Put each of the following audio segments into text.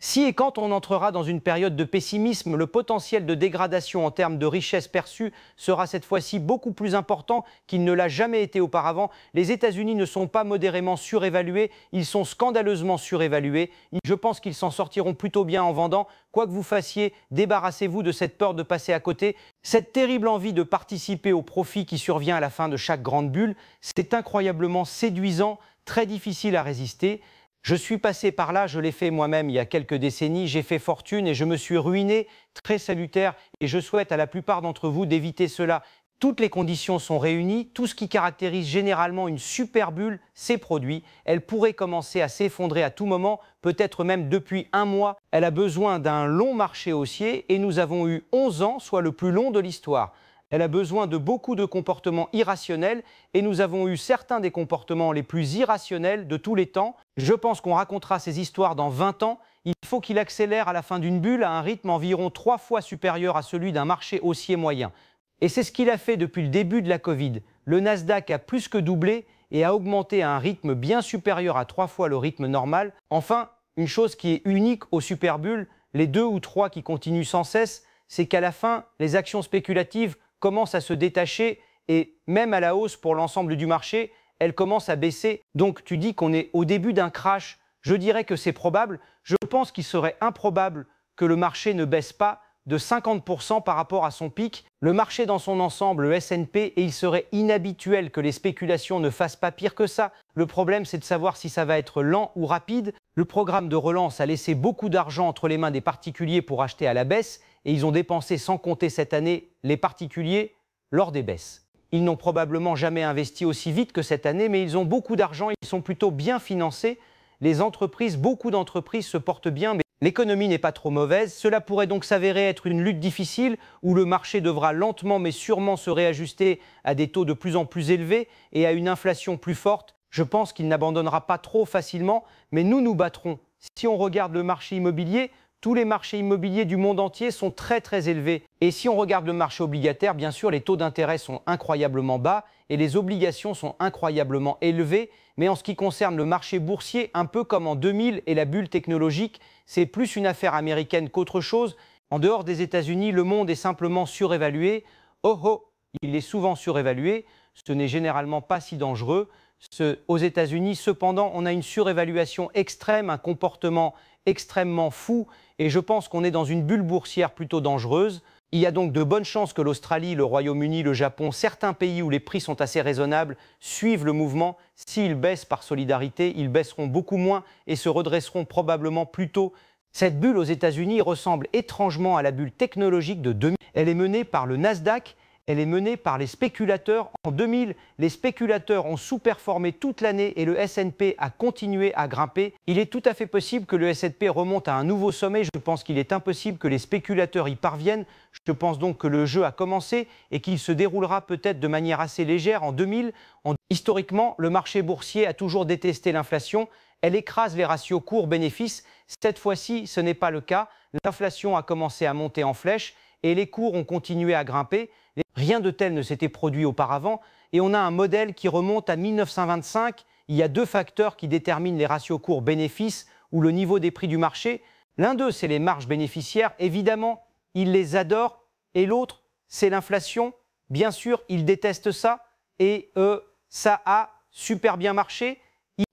Si et quand on entrera dans une période de pessimisme, le potentiel de dégradation en termes de richesse perçue sera cette fois-ci beaucoup plus important qu'il ne l'a jamais été auparavant. Les États-Unis ne sont pas modérément surévalués, ils sont scandaleusement surévalués. Je pense qu'ils s'en sortiront plutôt bien en vendant. Quoi que vous fassiez, débarrassez-vous de cette peur de passer à côté. Cette terrible envie de participer au profit qui survient à la fin de chaque grande bulle, c'est incroyablement séduisant, très difficile à résister. Je suis passé par là, je l'ai fait moi-même il y a quelques décennies, j'ai fait fortune et je me suis ruiné, très salutaire, et je souhaite à la plupart d'entre vous d'éviter cela. Toutes les conditions sont réunies, tout ce qui caractérise généralement une super bulle, c'est produit. Elle pourrait commencer à s'effondrer à tout moment, peut-être même depuis un mois. Elle a besoin d'un long marché haussier et nous avons eu 11 ans, soit le plus long de l'histoire. Elle a besoin de beaucoup de comportements irrationnels et nous avons eu certains des comportements les plus irrationnels de tous les temps. Je pense qu'on racontera ces histoires dans 20 ans. Il faut qu'il accélère à la fin d'une bulle à un rythme environ 3 fois supérieur à celui d'un marché haussier moyen. Et c'est ce qu'il a fait depuis le début de la Covid. Le Nasdaq a plus que doublé et a augmenté à un rythme bien supérieur à 3 fois le rythme normal. Enfin, une chose qui est unique aux super bulles, les 2 ou 3 qui continuent sans cesse, c'est qu'à la fin, les actions spéculatives commence à se détacher et même à la hausse pour l'ensemble du marché, elle commence à baisser. Donc tu dis qu'on est au début d'un crash. Je dirais que c'est probable. Je pense qu'il serait improbable que le marché ne baisse pas de 50% par rapport à son pic. Le marché dans son ensemble, le S&P, et il serait inhabituel que les spéculations ne fassent pas pire que ça. Le problème, c'est de savoir si ça va être lent ou rapide. Le programme de relance a laissé beaucoup d'argent entre les mains des particuliers pour acheter à la baisse et ils ont dépensé sans compter cette année les particuliers lors des baisses. Ils n'ont probablement jamais investi aussi vite que cette année, mais ils ont beaucoup d'argent, ils sont plutôt bien financés. Les entreprises, beaucoup d'entreprises se portent bien, mais l'économie n'est pas trop mauvaise. Cela pourrait donc s'avérer être une lutte difficile où le marché devra lentement mais sûrement se réajuster à des taux de plus en plus élevés et à une inflation plus forte. Je pense qu'il n'abandonnera pas trop facilement, mais nous nous battrons. Si on regarde le marché immobilier, tous les marchés immobiliers du monde entier sont très élevés. Et si on regarde le marché obligataire, bien sûr, les taux d'intérêt sont incroyablement bas et les obligations sont incroyablement élevées. Mais en ce qui concerne le marché boursier, un peu comme en 2000 et la bulle technologique, c'est plus une affaire américaine qu'autre chose. En dehors des États-Unis, le monde est simplement surévalué. Oh oh, il est souvent surévalué. Ce n'est généralement pas si dangereux. Aux États-Unis, cependant, on a une surévaluation extrême, un comportement extrêmement fou, et je pense qu'on est dans une bulle boursière plutôt dangereuse. Il y a donc de bonnes chances que l'Australie, le Royaume-Uni, le Japon, certains pays où les prix sont assez raisonnables, suivent le mouvement. S'ils baissent par solidarité, ils baisseront beaucoup moins et se redresseront probablement plus tôt. Cette bulle aux États-Unis ressemble étrangement à la bulle technologique de 2000. Elle est menée par le Nasdaq. Elle est menée par les spéculateurs. En 2000, les spéculateurs ont sous-performé toute l'année et le S&P a continué à grimper. Il est tout à fait possible que le S&P remonte à un nouveau sommet. Je pense qu'il est impossible que les spéculateurs y parviennent. Je pense donc que le jeu a commencé et qu'il se déroulera peut-être de manière assez légère en 2000. Historiquement, le marché boursier a toujours détesté l'inflation. Elle écrase les ratios cours-bénéfices. Cette fois-ci, ce n'est pas le cas. L'inflation a commencé à monter en flèche et les cours ont continué à grimper. Rien de tel ne s'était produit auparavant et on a un modèle qui remonte à 1925. Il y a 2 facteurs qui déterminent les ratios cours-bénéfices ou le niveau des prix du marché. L'un d'eux, c'est les marges bénéficiaires. Évidemment, ils les adorent. Et l'autre, c'est l'inflation. Bien sûr, ils détestent ça et ça a super bien marché.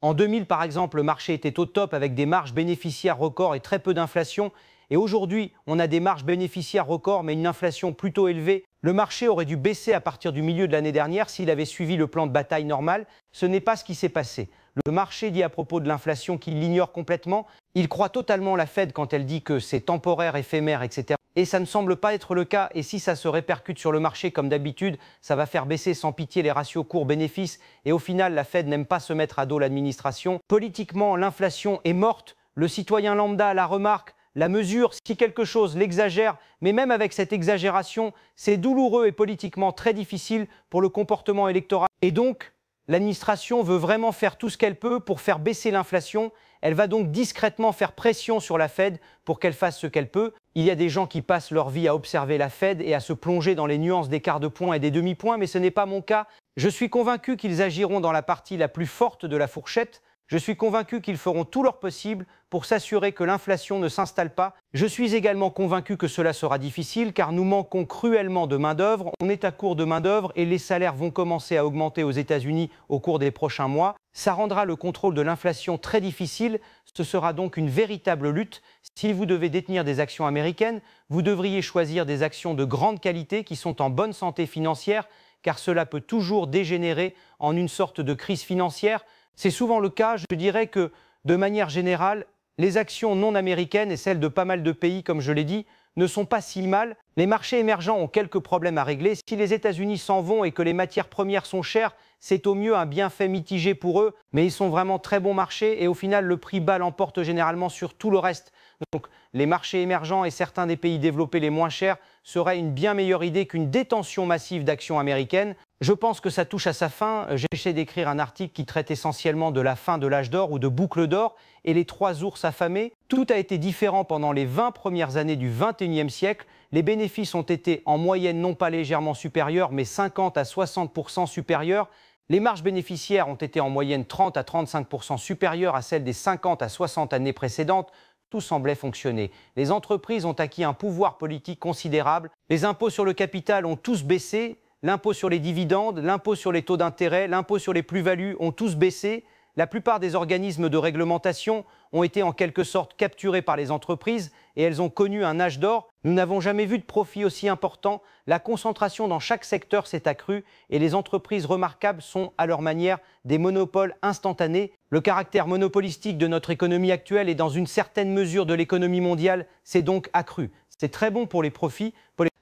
En 2000, par exemple, le marché était au top avec des marges bénéficiaires records et très peu d'inflation. Et aujourd'hui, on a des marges bénéficiaires records, mais une inflation plutôt élevée. Le marché aurait dû baisser à partir du milieu de l'année dernière s'il avait suivi le plan de bataille normal. Ce n'est pas ce qui s'est passé. Le marché dit à propos de l'inflation qu'il l'ignore complètement. Il croit totalement la Fed quand elle dit que c'est temporaire, éphémère, etc. Et ça ne semble pas être le cas. Et si ça se répercute sur le marché comme d'habitude, ça va faire baisser sans pitié les ratios cours-bénéfices. Et au final, la Fed n'aime pas se mettre à dos l'administration. Politiquement, l'inflation est morte. Le citoyen lambda la remarque. La mesure, si quelque chose l'exagère, mais même avec cette exagération, c'est douloureux et politiquement très difficile pour le comportement électoral. Et donc, l'administration veut vraiment faire tout ce qu'elle peut pour faire baisser l'inflation. Elle va donc discrètement faire pression sur la Fed pour qu'elle fasse ce qu'elle peut. Il y a des gens qui passent leur vie à observer la Fed et à se plonger dans les nuances des quarts de point et des demi-points, mais ce n'est pas mon cas. Je suis convaincu qu'ils agiront dans la partie la plus forte de la fourchette. Je suis convaincu qu'ils feront tout leur possible pour s'assurer que l'inflation ne s'installe pas. Je suis également convaincu que cela sera difficile car nous manquons cruellement de main-d'œuvre. On est à court de main-d'œuvre et les salaires vont commencer à augmenter aux États-Unis au cours des prochains mois. Ça rendra le contrôle de l'inflation très difficile. Ce sera donc une véritable lutte. Si vous devez détenir des actions américaines, vous devriez choisir des actions de grande qualité qui sont en bonne santé financière car cela peut toujours dégénérer en une sorte de crise financière. C'est souvent le cas, je dirais que, de manière générale, les actions non américaines et celles de pas mal de pays, comme je l'ai dit, ne sont pas si mal. Les marchés émergents ont quelques problèmes à régler. Si les États-Unis s'en vont et que les matières premières sont chères, c'est au mieux un bienfait mitigé pour eux, mais ils sont vraiment très bons marchés et au final, le prix bas l'emporte généralement sur tout le reste. Donc, les marchés émergents et certains des pays développés les moins chers seraient une bien meilleure idée qu'une détention massive d'actions américaines. Je pense que ça touche à sa fin. J'ai essayé d'écrire un article qui traite essentiellement de la fin de l'âge d'or ou de boucle d'or et les 3 ours affamés. Tout a été différent pendant les 20 premières années du XXIe siècle. Les bénéfices ont été en moyenne non pas légèrement supérieurs, mais 50 à 60% supérieurs. Les marges bénéficiaires ont été en moyenne 30 à 35% supérieures à celles des 50 à 60 années précédentes. Tout semblait fonctionner. Les entreprises ont acquis un pouvoir politique considérable. Les impôts sur le capital ont tous baissé. L'impôt sur les dividendes, l'impôt sur les taux d'intérêt, l'impôt sur les plus-values ont tous baissé. La plupart des organismes de réglementation ont été en quelque sorte capturés par les entreprises et elles ont connu un âge d'or. Nous n'avons jamais vu de profit aussi important. La concentration dans chaque secteur s'est accrue et les entreprises remarquables sont, à leur manière, des monopoles instantanés. Le caractère monopolistique de notre économie actuelle et dans une certaine mesure de l'économie mondiale s'est donc accru. C'est très bon pour les profits.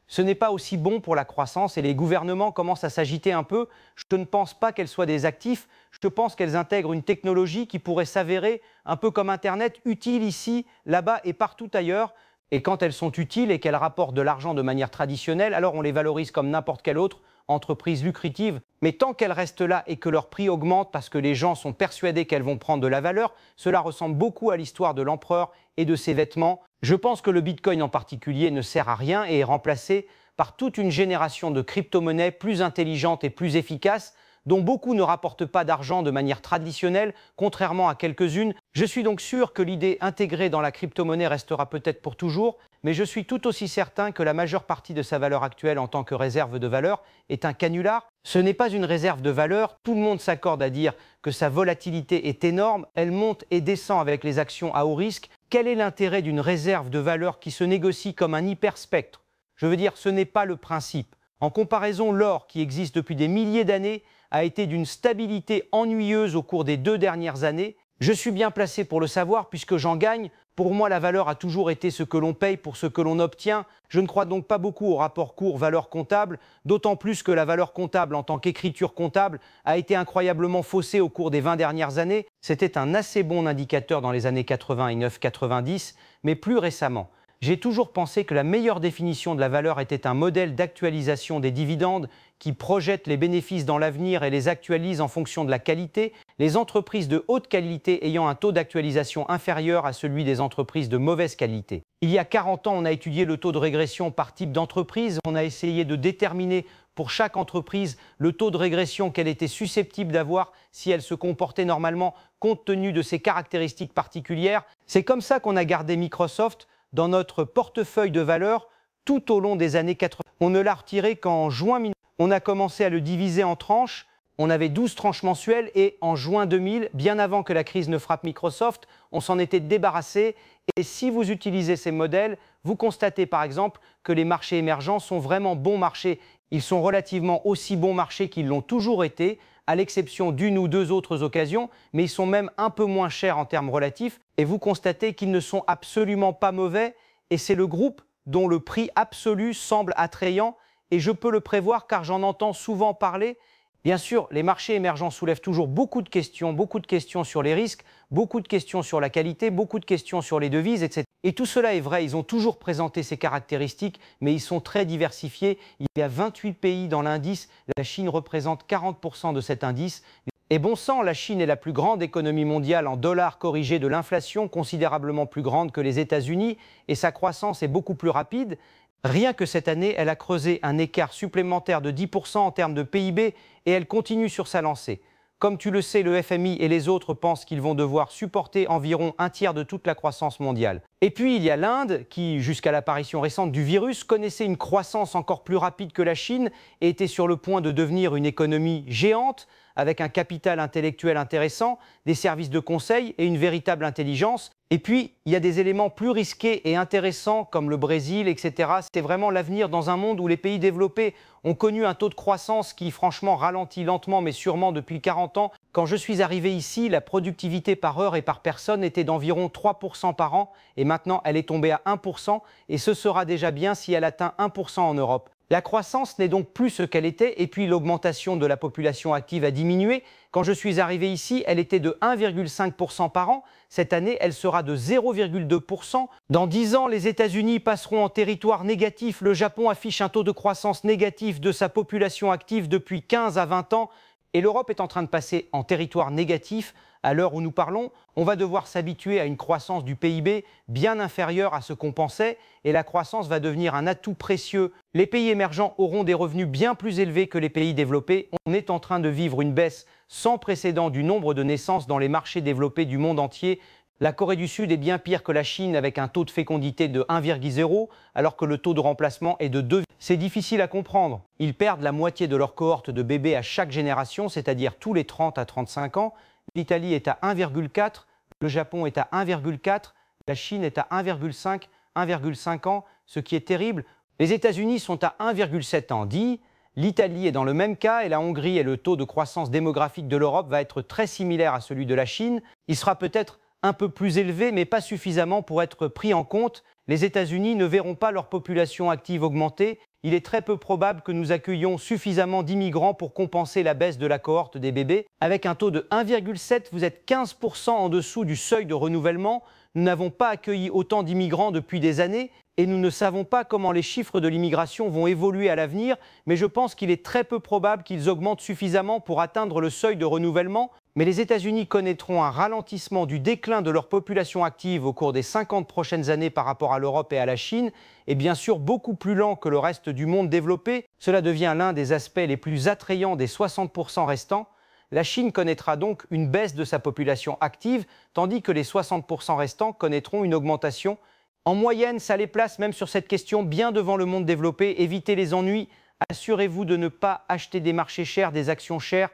Ce n'est pas aussi bon pour la croissance et les gouvernements commencent à s'agiter un peu. Je ne pense pas qu'elles soient des actifs, je pense qu'elles intègrent une technologie qui pourrait s'avérer, un peu comme Internet, utile ici, là-bas et partout ailleurs. Et quand elles sont utiles et qu'elles rapportent de l'argent de manière traditionnelle, alors on les valorise comme n'importe quelle autre entreprise lucrative. Mais tant qu'elles restent là et que leur prix augmente parce que les gens sont persuadés qu'elles vont prendre de la valeur, cela ressemble beaucoup à l'histoire de l'empereur et de ses vêtements. Je pense que le Bitcoin en particulier ne sert à rien et est remplacé par toute une génération de crypto-monnaies plus intelligentes et plus efficaces, dont beaucoup ne rapportent pas d'argent de manière traditionnelle, contrairement à quelques-unes. Je suis donc sûr que l'idée intégrée dans la crypto-monnaie restera peut-être pour toujours, mais je suis tout aussi certain que la majeure partie de sa valeur actuelle en tant que réserve de valeur est un canular. Ce n'est pas une réserve de valeur, tout le monde s'accorde à dire que sa volatilité est énorme, elle monte et descend avec les actions à haut risque. Quel est l'intérêt d'une réserve de valeur qui se négocie comme un hyperspectre? Je veux dire, ce n'est pas le principe. En comparaison, l'or, qui existe depuis des milliers d'années, a été d'une stabilité ennuyeuse au cours des 2 dernières années. Je suis bien placé pour le savoir puisque j'en gagne. Pour moi, la valeur a toujours été ce que l'on paye pour ce que l'on obtient. Je ne crois donc pas beaucoup au rapport cours-valeur comptable, d'autant plus que la valeur comptable en tant qu'écriture comptable a été incroyablement faussée au cours des 20 dernières années. C'était un assez bon indicateur dans les années 89-90, mais plus récemment. J'ai toujours pensé que la meilleure définition de la valeur était un modèle d'actualisation des dividendes qui projette les bénéfices dans l'avenir et les actualise en fonction de la qualité, les entreprises de haute qualité ayant un taux d'actualisation inférieur à celui des entreprises de mauvaise qualité. Il y a 40 ans, on a étudié le taux de régression par type d'entreprise. On a essayé de déterminer pour chaque entreprise le taux de régression qu'elle était susceptible d'avoir si elle se comportait normalement compte tenu de ses caractéristiques particulières. C'est comme ça qu'on a gardé Microsoft dans notre portefeuille de valeurs tout au long des années 80. On ne l'a retiré qu'en juin 1900. On a commencé à le diviser en tranches. On avait 12 tranches mensuelles et en juin 2000, bien avant que la crise ne frappe Microsoft, on s'en était débarrassé. Et si vous utilisez ces modèles, vous constatez par exemple que les marchés émergents sont vraiment bons marchés. Ils sont relativement aussi bons marchés qu'ils l'ont toujours été, à l'exception d'une ou deux autres occasions, mais ils sont même un peu moins chers en termes relatifs. Et vous constatez qu'ils ne sont absolument pas mauvais. Et c'est le groupe dont le prix absolu semble attrayant. Et je peux le prévoir car j'en entends souvent parler. Bien sûr, les marchés émergents soulèvent toujours beaucoup de questions sur les risques, beaucoup de questions sur la qualité, beaucoup de questions sur les devises, etc. Et tout cela est vrai, ils ont toujours présenté ces caractéristiques, mais ils sont très diversifiés. Il y a 28 pays dans l'indice, la Chine représente 40% de cet indice. Et bon sang, la Chine est la plus grande économie mondiale en dollars corrigés de l'inflation, considérablement plus grande que les États-Unis, et sa croissance est beaucoup plus rapide. Rien que cette année, elle a creusé un écart supplémentaire de 10% en termes de PIB et elle continue sur sa lancée. Comme tu le sais, le FMI et les autres pensent qu'ils vont devoir supporter environ un tiers de toute la croissance mondiale. Et puis il y a l'Inde qui, jusqu'à l'apparition récente du virus, connaissait une croissance encore plus rapide que la Chine et était sur le point de devenir une économie géante, avec un capital intellectuel intéressant, des services de conseil et une véritable intelligence. Et puis, il y a des éléments plus risqués et intéressants comme le Brésil, etc. C'est vraiment l'avenir dans un monde où les pays développés ont connu un taux de croissance qui, franchement, ralentit lentement mais sûrement depuis 40 ans. Quand je suis arrivé ici, la productivité par heure et par personne était d'environ 3% par an et maintenant elle est tombée à 1% et ce sera déjà bien si elle atteint 1% en Europe. La croissance n'est donc plus ce qu'elle était et puis l'augmentation de la population active a diminué. Quand je suis arrivé ici, elle était de 1,5% par an. Cette année, elle sera de 0,2%. Dans 10 ans, les États-Unis passeront en territoire négatif. Le Japon affiche un taux de croissance négatif de sa population active depuis 15 à 20 ans. Et l'Europe est en train de passer en territoire négatif. À l'heure où nous parlons, on va devoir s'habituer à une croissance du PIB bien inférieure à ce qu'on pensait et la croissance va devenir un atout précieux. Les pays émergents auront des revenus bien plus élevés que les pays développés. On est en train de vivre une baisse sans précédent du nombre de naissances dans les marchés développés du monde entier. La Corée du Sud est bien pire que la Chine avec un taux de fécondité de 1,0 alors que le taux de remplacement est de 2. C'est difficile à comprendre. Ils perdent la moitié de leur cohorte de bébés à chaque génération, c'est-à-dire tous les 30 à 35 ans. L'Italie est à 1,4, le Japon est à 1,4, la Chine est à 1,5, 1,5 ans, ce qui est terrible. Les États-Unis sont à 1,7 ans dit. L'Italie est dans le même cas et la Hongrie et le taux de croissance démographique de l'Europe va être très similaire à celui de la Chine. Il sera peut-être un peu plus élevé, mais pas suffisamment pour être pris en compte. Les États-Unis ne verront pas leur population active augmenter. Il est très peu probable que nous accueillions suffisamment d'immigrants pour compenser la baisse de la cohorte des bébés. Avec un taux de 1,7, vous êtes 15% en dessous du seuil de renouvellement. Nous n'avons pas accueilli autant d'immigrants depuis des années et nous ne savons pas comment les chiffres de l'immigration vont évoluer à l'avenir, mais je pense qu'il est très peu probable qu'ils augmentent suffisamment pour atteindre le seuil de renouvellement. Mais les États-Unis connaîtront un ralentissement du déclin de leur population active au cours des 50 prochaines années par rapport à l'Europe et à la Chine, et bien sûr beaucoup plus lent que le reste du monde développé. Cela devient l'un des aspects les plus attrayants des 60% restants. La Chine connaîtra donc une baisse de sa population active, tandis que les 60% restants connaîtront une augmentation. En moyenne, ça les place même sur cette question bien devant le monde développé. Évitez les ennuis, assurez-vous de ne pas acheter des marchés chers, des actions chères.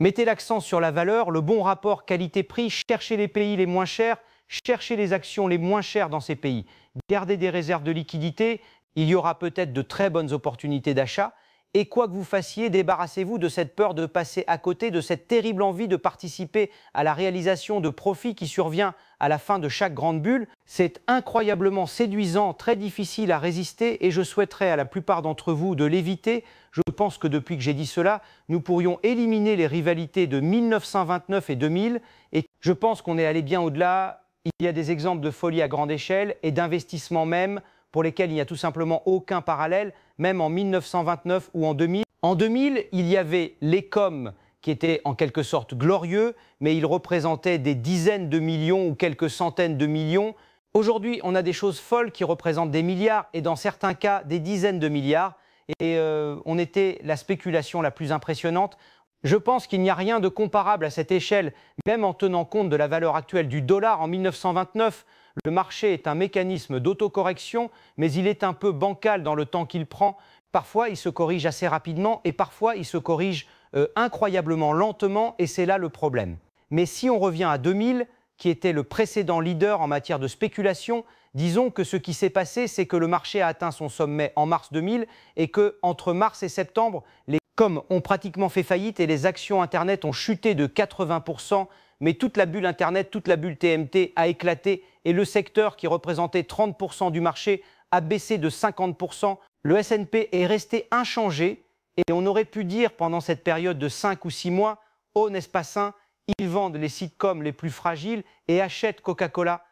Mettez l'accent sur la valeur, le bon rapport qualité-prix, cherchez les pays les moins chers, cherchez les actions les moins chères dans ces pays. Gardez des réserves de liquidité, il y aura peut-être de très bonnes opportunités d'achat. Et quoi que vous fassiez, débarrassez-vous de cette peur de passer à côté, de cette terrible envie de participer à la réalisation de profits qui survient à la fin de chaque grande bulle. C'est incroyablement séduisant, très difficile à résister et je souhaiterais à la plupart d'entre vous de l'éviter. Je pense que depuis que j'ai dit cela, nous pourrions éliminer les rivalités de 1929 et 2000 et je pense qu'on est allé bien au-delà. Il y a des exemples de folie à grande échelle et d'investissement même pour lesquels il n'y a tout simplement aucun parallèle, même en 1929 ou en 2000. En 2000, il y avait les COM qui étaient en quelque sorte glorieux, mais ils représentaient des dizaines de millions ou quelques centaines de millions. Aujourd'hui, on a des choses folles qui représentent des milliards et dans certains cas, des dizaines de milliards. Et on était la spéculation la plus impressionnante. Je pense qu'il n'y a rien de comparable à cette échelle, même en tenant compte de la valeur actuelle du dollar en 1929. Le marché est un mécanisme d'autocorrection, mais il est un peu bancal dans le temps qu'il prend. Parfois, il se corrige assez rapidement et parfois, il se corrige incroyablement lentement et c'est là le problème. Mais si on revient à 2000, qui était le précédent leader en matière de spéculation, disons que ce qui s'est passé, c'est que le marché a atteint son sommet en mars 2000 et qu'entre mars et septembre, les COM ont pratiquement fait faillite et les actions Internet ont chuté de 80%. Mais toute la bulle Internet, toute la bulle TMT a éclaté et le secteur qui représentait 30% du marché a baissé de 50%. Le S&P est resté inchangé et on aurait pu dire pendant cette période de 5 ou 6 mois, « Oh, n'est-ce pas sain, ils vendent les sitcoms les plus fragiles et achètent Coca-Cola. »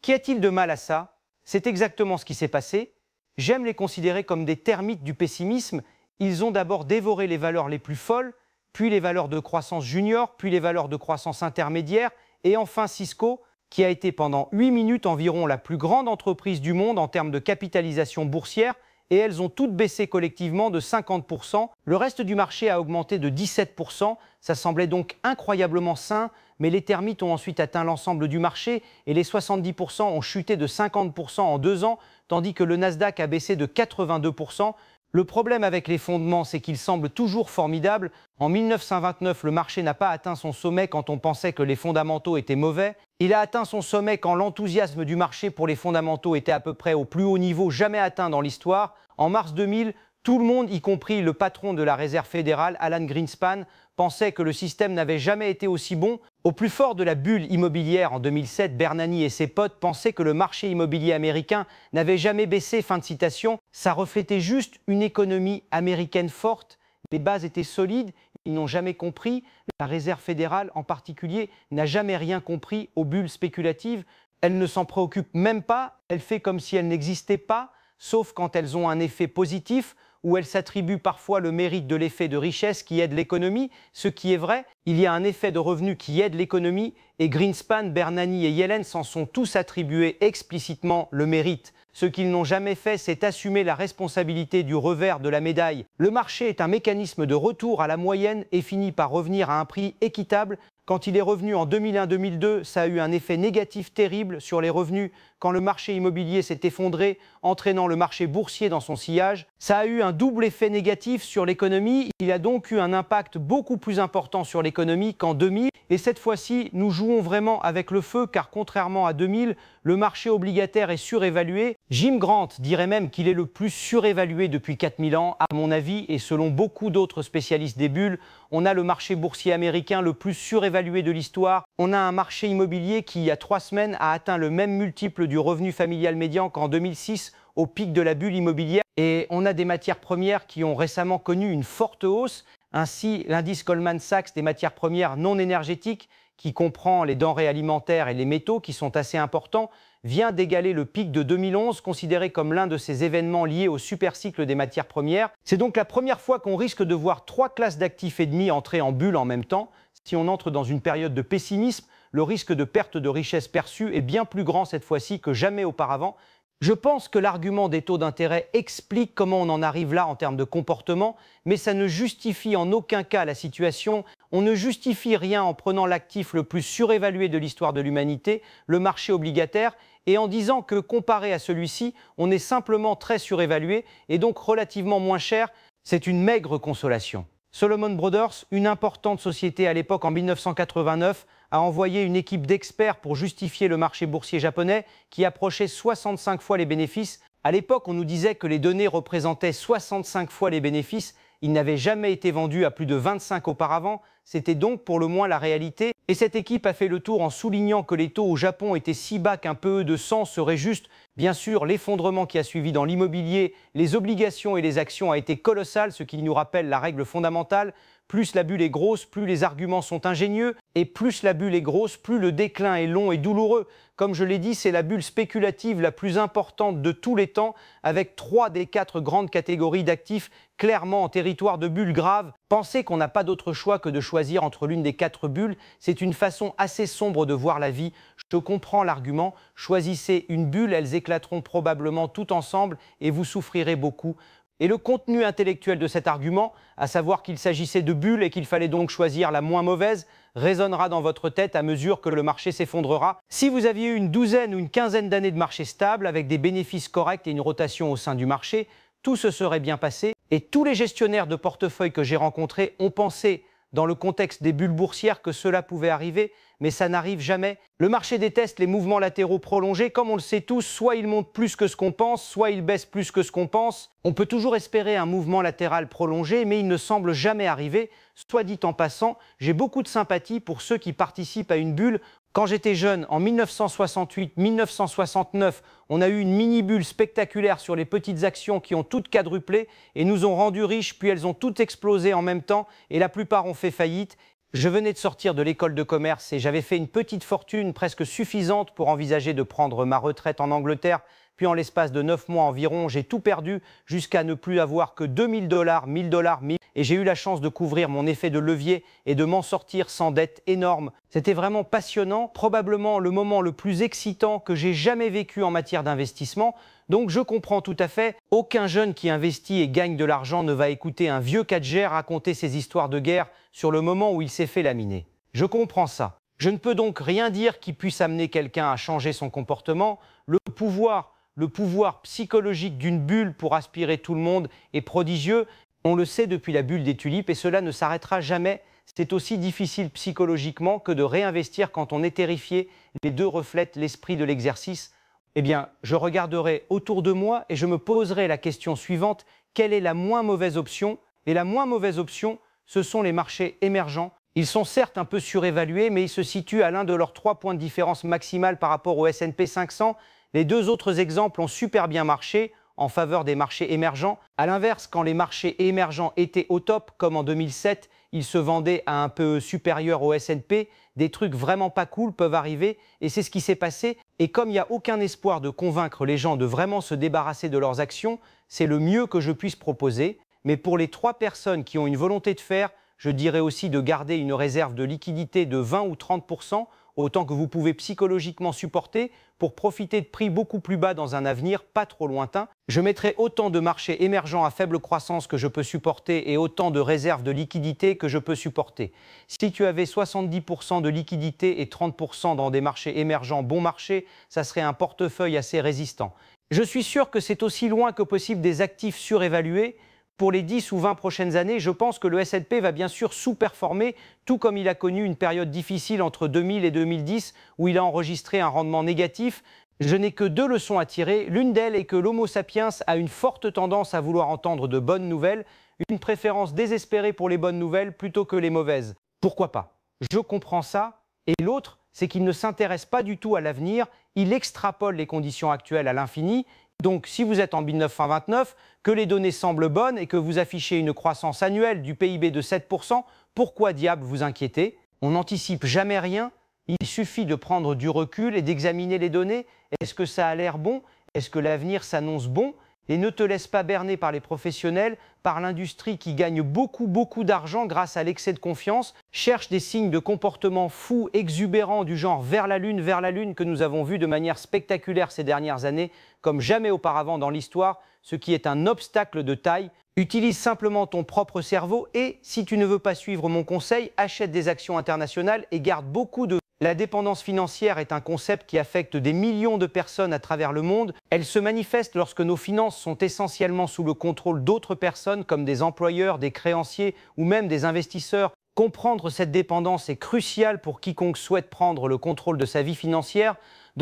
Qu'y a-t-il de mal à ça? C'est exactement ce qui s'est passé. J'aime les considérer comme des termites du pessimisme. Ils ont d'abord dévoré les valeurs les plus folles, puis les valeurs de croissance junior, puis les valeurs de croissance intermédiaire, et enfin Cisco, qui a été pendant 8 minutes environ la plus grande entreprise du monde en termes de capitalisation boursière, et elles ont toutes baissé collectivement de 50%. Le reste du marché a augmenté de 17%. Ça semblait donc incroyablement sain, mais les termites ont ensuite atteint l'ensemble du marché et les 70% ont chuté de 50% en 2 ans, tandis que le Nasdaq a baissé de 82%. Le problème avec les fondements, c'est qu'ils semblent toujours formidables. En 1929, le marché n'a pas atteint son sommet quand on pensait que les fondamentaux étaient mauvais. Il a atteint son sommet quand l'enthousiasme du marché pour les fondamentaux était à peu près au plus haut niveau jamais atteint dans l'histoire. En mars 2000, tout le monde, y compris le patron de la Réserve fédérale, Alan Greenspan, pensait que le système n'avait jamais été aussi bon. Au plus fort de la bulle immobilière en 2007, Bernanke et ses potes pensaient que le marché immobilier américain n'avait jamais baissé, fin de citation. Ça reflétait juste une économie américaine forte. Les bases étaient solides, ils n'ont jamais compris. La Réserve fédérale, en particulier, n'a jamais rien compris aux bulles spéculatives. Elle ne s'en préoccupe même pas, elle fait comme si elles n'existaient pas, sauf quand elles ont un effet positif, où elle s'attribue parfois le mérite de l'effet de richesse qui aide l'économie, ce qui est vrai. Il y a un effet de revenu qui aide l'économie, et Greenspan, Bernanke et Yellen s'en sont tous attribués explicitement le mérite. Ce qu'ils n'ont jamais fait, c'est assumer la responsabilité du revers de la médaille. Le marché est un mécanisme de retour à la moyenne et finit par revenir à un prix équitable. Quand il est revenu en 2001-2002, ça a eu un effet négatif terrible sur les revenus. Quand le marché immobilier s'est effondré, entraînant le marché boursier dans son sillage, ça a eu un double effet négatif sur l'économie. Il a donc eu un impact beaucoup plus important sur l'économie qu'en 2000. Et cette fois-ci, nous jouons vraiment avec le feu, car contrairement à 2000, le marché obligataire est surévalué. Jim Grant dirait même qu'il est le plus surévalué depuis 4000 ans. À mon avis, et selon beaucoup d'autres spécialistes des bulles, on a le marché boursier américain le plus surévalué de l'histoire. On a un marché immobilier qui, il y a 3 semaines, a atteint le même multiple du revenu familial médian qu'en 2006, au pic de la bulle immobilière. Et on a des matières premières qui ont récemment connu une forte hausse. Ainsi, l'indice Goldman Sachs des matières premières non énergétiques, qui comprend les denrées alimentaires et les métaux qui sont assez importants, vient d'égaler le pic de 2011, considéré comme l'un de ces événements liés au supercycle des matières premières. C'est donc la première fois qu'on risque de voir 3 classes d'actifs et demi entrer en bulle en même temps. Si on entre dans une période de pessimisme, le risque de perte de richesse perçue est bien plus grand cette fois-ci que jamais auparavant. Je pense que l'argument des taux d'intérêt explique comment on en arrive là en termes de comportement, mais ça ne justifie en aucun cas la situation. On ne justifie rien en prenant l'actif le plus surévalué de l'histoire de l'humanité, le marché obligataire, et en disant que comparé à celui-ci, on est simplement très surévalué et donc relativement moins cher. C'est une maigre consolation. Salomon Brothers, une importante société à l'époque en 1989, a envoyé une équipe d'experts pour justifier le marché boursier japonais qui approchait 65 fois les bénéfices. À l'époque, on nous disait que les données représentaient 65 fois les bénéfices. Ils n'avaient jamais été vendus à plus de 25 auparavant. C'était donc pour le moins la réalité. Et cette équipe a fait le tour en soulignant que les taux au Japon étaient si bas qu'un PE de 100 serait juste. Bien sûr, l'effondrement qui a suivi dans l'immobilier, les obligations et les actions a été colossal, ce qui nous rappelle la règle fondamentale. Plus la bulle est grosse, plus les arguments sont ingénieux, et plus la bulle est grosse, plus le déclin est long et douloureux. Comme je l'ai dit, c'est la bulle spéculative la plus importante de tous les temps, avec 3 des 4 grandes catégories d'actifs clairement en territoire de bulle grave. Penser qu'on n'a pas d'autre choix que de choisir entre l'une des 4 bulles, c'est une façon assez sombre de voir la vie. Je comprends l'argument, choisissez une bulle, elles éclateront probablement toutes ensemble et vous souffrirez beaucoup. Et le contenu intellectuel de cet argument, à savoir qu'il s'agissait de bulles et qu'il fallait donc choisir la moins mauvaise, résonnera dans votre tête à mesure que le marché s'effondrera. Si vous aviez eu une douzaine ou une quinzaine d'années de marché stable, avec des bénéfices corrects et une rotation au sein du marché, tout se serait bien passé. Et tous les gestionnaires de portefeuille que j'ai rencontrés ont pensé, dans le contexte des bulles boursières, que cela pouvait arriver, mais ça n'arrive jamais. Le marché déteste les mouvements latéraux prolongés. Comme on le sait tous, soit il monte plus que ce qu'on pense, soit il baisse plus que ce qu'on pense. On peut toujours espérer un mouvement latéral prolongé, mais il ne semble jamais arriver. Soit dit en passant, j'ai beaucoup de sympathie pour ceux qui participent à une bulle. Quand j'étais jeune, en 1968-1969, on a eu une mini-bulle spectaculaire sur les petites actions qui ont toutes quadruplé et nous ont rendus riches, puis elles ont toutes explosé en même temps et la plupart ont fait faillite. Je venais de sortir de l'école de commerce et j'avais fait une petite fortune presque suffisante pour envisager de prendre ma retraite en Angleterre. Puis en l'espace de 9 mois environ, j'ai tout perdu jusqu'à ne plus avoir que 2000 $, 1000 $, 1000. et j'ai eu la chance de couvrir mon effet de levier et de m'en sortir sans dette énorme. C'était vraiment passionnant, probablement le moment le plus excitant que j'ai jamais vécu en matière d'investissement. Donc je comprends tout à fait, aucun jeune qui investit et gagne de l'argent ne va écouter un vieux 4G raconter ses histoires de guerre sur le moment où il s'est fait laminer. Je comprends ça. Je ne peux donc rien dire qui puisse amener quelqu'un à changer son comportement. Le pouvoir psychologique d'une bulle pour aspirer tout le monde est prodigieux. On le sait depuis la bulle des tulipes et cela ne s'arrêtera jamais. C'est aussi difficile psychologiquement que de réinvestir quand on est terrifié. Les deux reflètent l'esprit de l'exercice. Eh bien, je regarderai autour de moi et je me poserai la question suivante. Quelle est la moins mauvaise option? Et la moins mauvaise option, ce sont les marchés émergents. Ils sont certes un peu surévalués, mais ils se situent à l'un de leurs 3 points de différence maximale par rapport au S&P 500. Les deux autres exemples ont super bien marché en faveur des marchés émergents. A l'inverse, quand les marchés émergents étaient au top, comme en 2007, ils se vendaient à un peu supérieur au S&P. Des trucs vraiment pas cool peuvent arriver et c'est ce qui s'est passé. Et comme il n'y a aucun espoir de convaincre les gens de vraiment se débarrasser de leurs actions, c'est le mieux que je puisse proposer. Mais pour les 3 personnes qui ont une volonté de faire, je dirais aussi de garder une réserve de liquidité de 20 ou 30%, autant que vous pouvez psychologiquement supporter, pour profiter de prix beaucoup plus bas dans un avenir pas trop lointain. Je mettrai autant de marchés émergents à faible croissance que je peux supporter et autant de réserves de liquidité que je peux supporter. Si tu avais 70% de liquidité et 30% dans des marchés émergents bon marché, ça serait un portefeuille assez résistant. Je suis sûr que c'est aussi loin que possible des actifs surévalués. Pour les 10 ou 20 prochaines années, je pense que le S&P va bien sûr sous-performer, tout comme il a connu une période difficile entre 2000 et 2010 où il a enregistré un rendement négatif. Je n'ai que 2 leçons à tirer. L'une d'elles est que l'Homo sapiens a une forte tendance à vouloir entendre de bonnes nouvelles, une préférence désespérée pour les bonnes nouvelles plutôt que les mauvaises. Pourquoi pas? Je comprends ça. Et l'autre, c'est qu'il ne s'intéresse pas du tout à l'avenir, il extrapole les conditions actuelles à l'infini. Donc, si vous êtes en 1929, que les données semblent bonnes et que vous affichez une croissance annuelle du PIB de 7%, pourquoi diable vous inquiétez? On n'anticipe jamais rien, il suffit de prendre du recul et d'examiner les données. Est-ce que ça a l'air bon? Est-ce que l'avenir s'annonce bon? Et ne te laisse pas berner par les professionnels, par l'industrie qui gagne beaucoup d'argent grâce à l'excès de confiance. Cherche des signes de comportement fous, exubérants du genre vers la Lune que nous avons vu de manière spectaculaire ces dernières années, comme jamais auparavant dans l'histoire, ce qui est un obstacle de taille. Utilise simplement ton propre cerveau et, si tu ne veux pas suivre mon conseil, achète des actions internationales et garde beaucoup de... La dépendance financière est un concept qui affecte des millions de personnes à travers le monde. Elle se manifeste lorsque nos finances sont essentiellement sous le contrôle d'autres personnes comme des employeurs, des créanciers ou même des investisseurs. Comprendre cette dépendance est crucial pour quiconque souhaite prendre le contrôle de sa vie financière.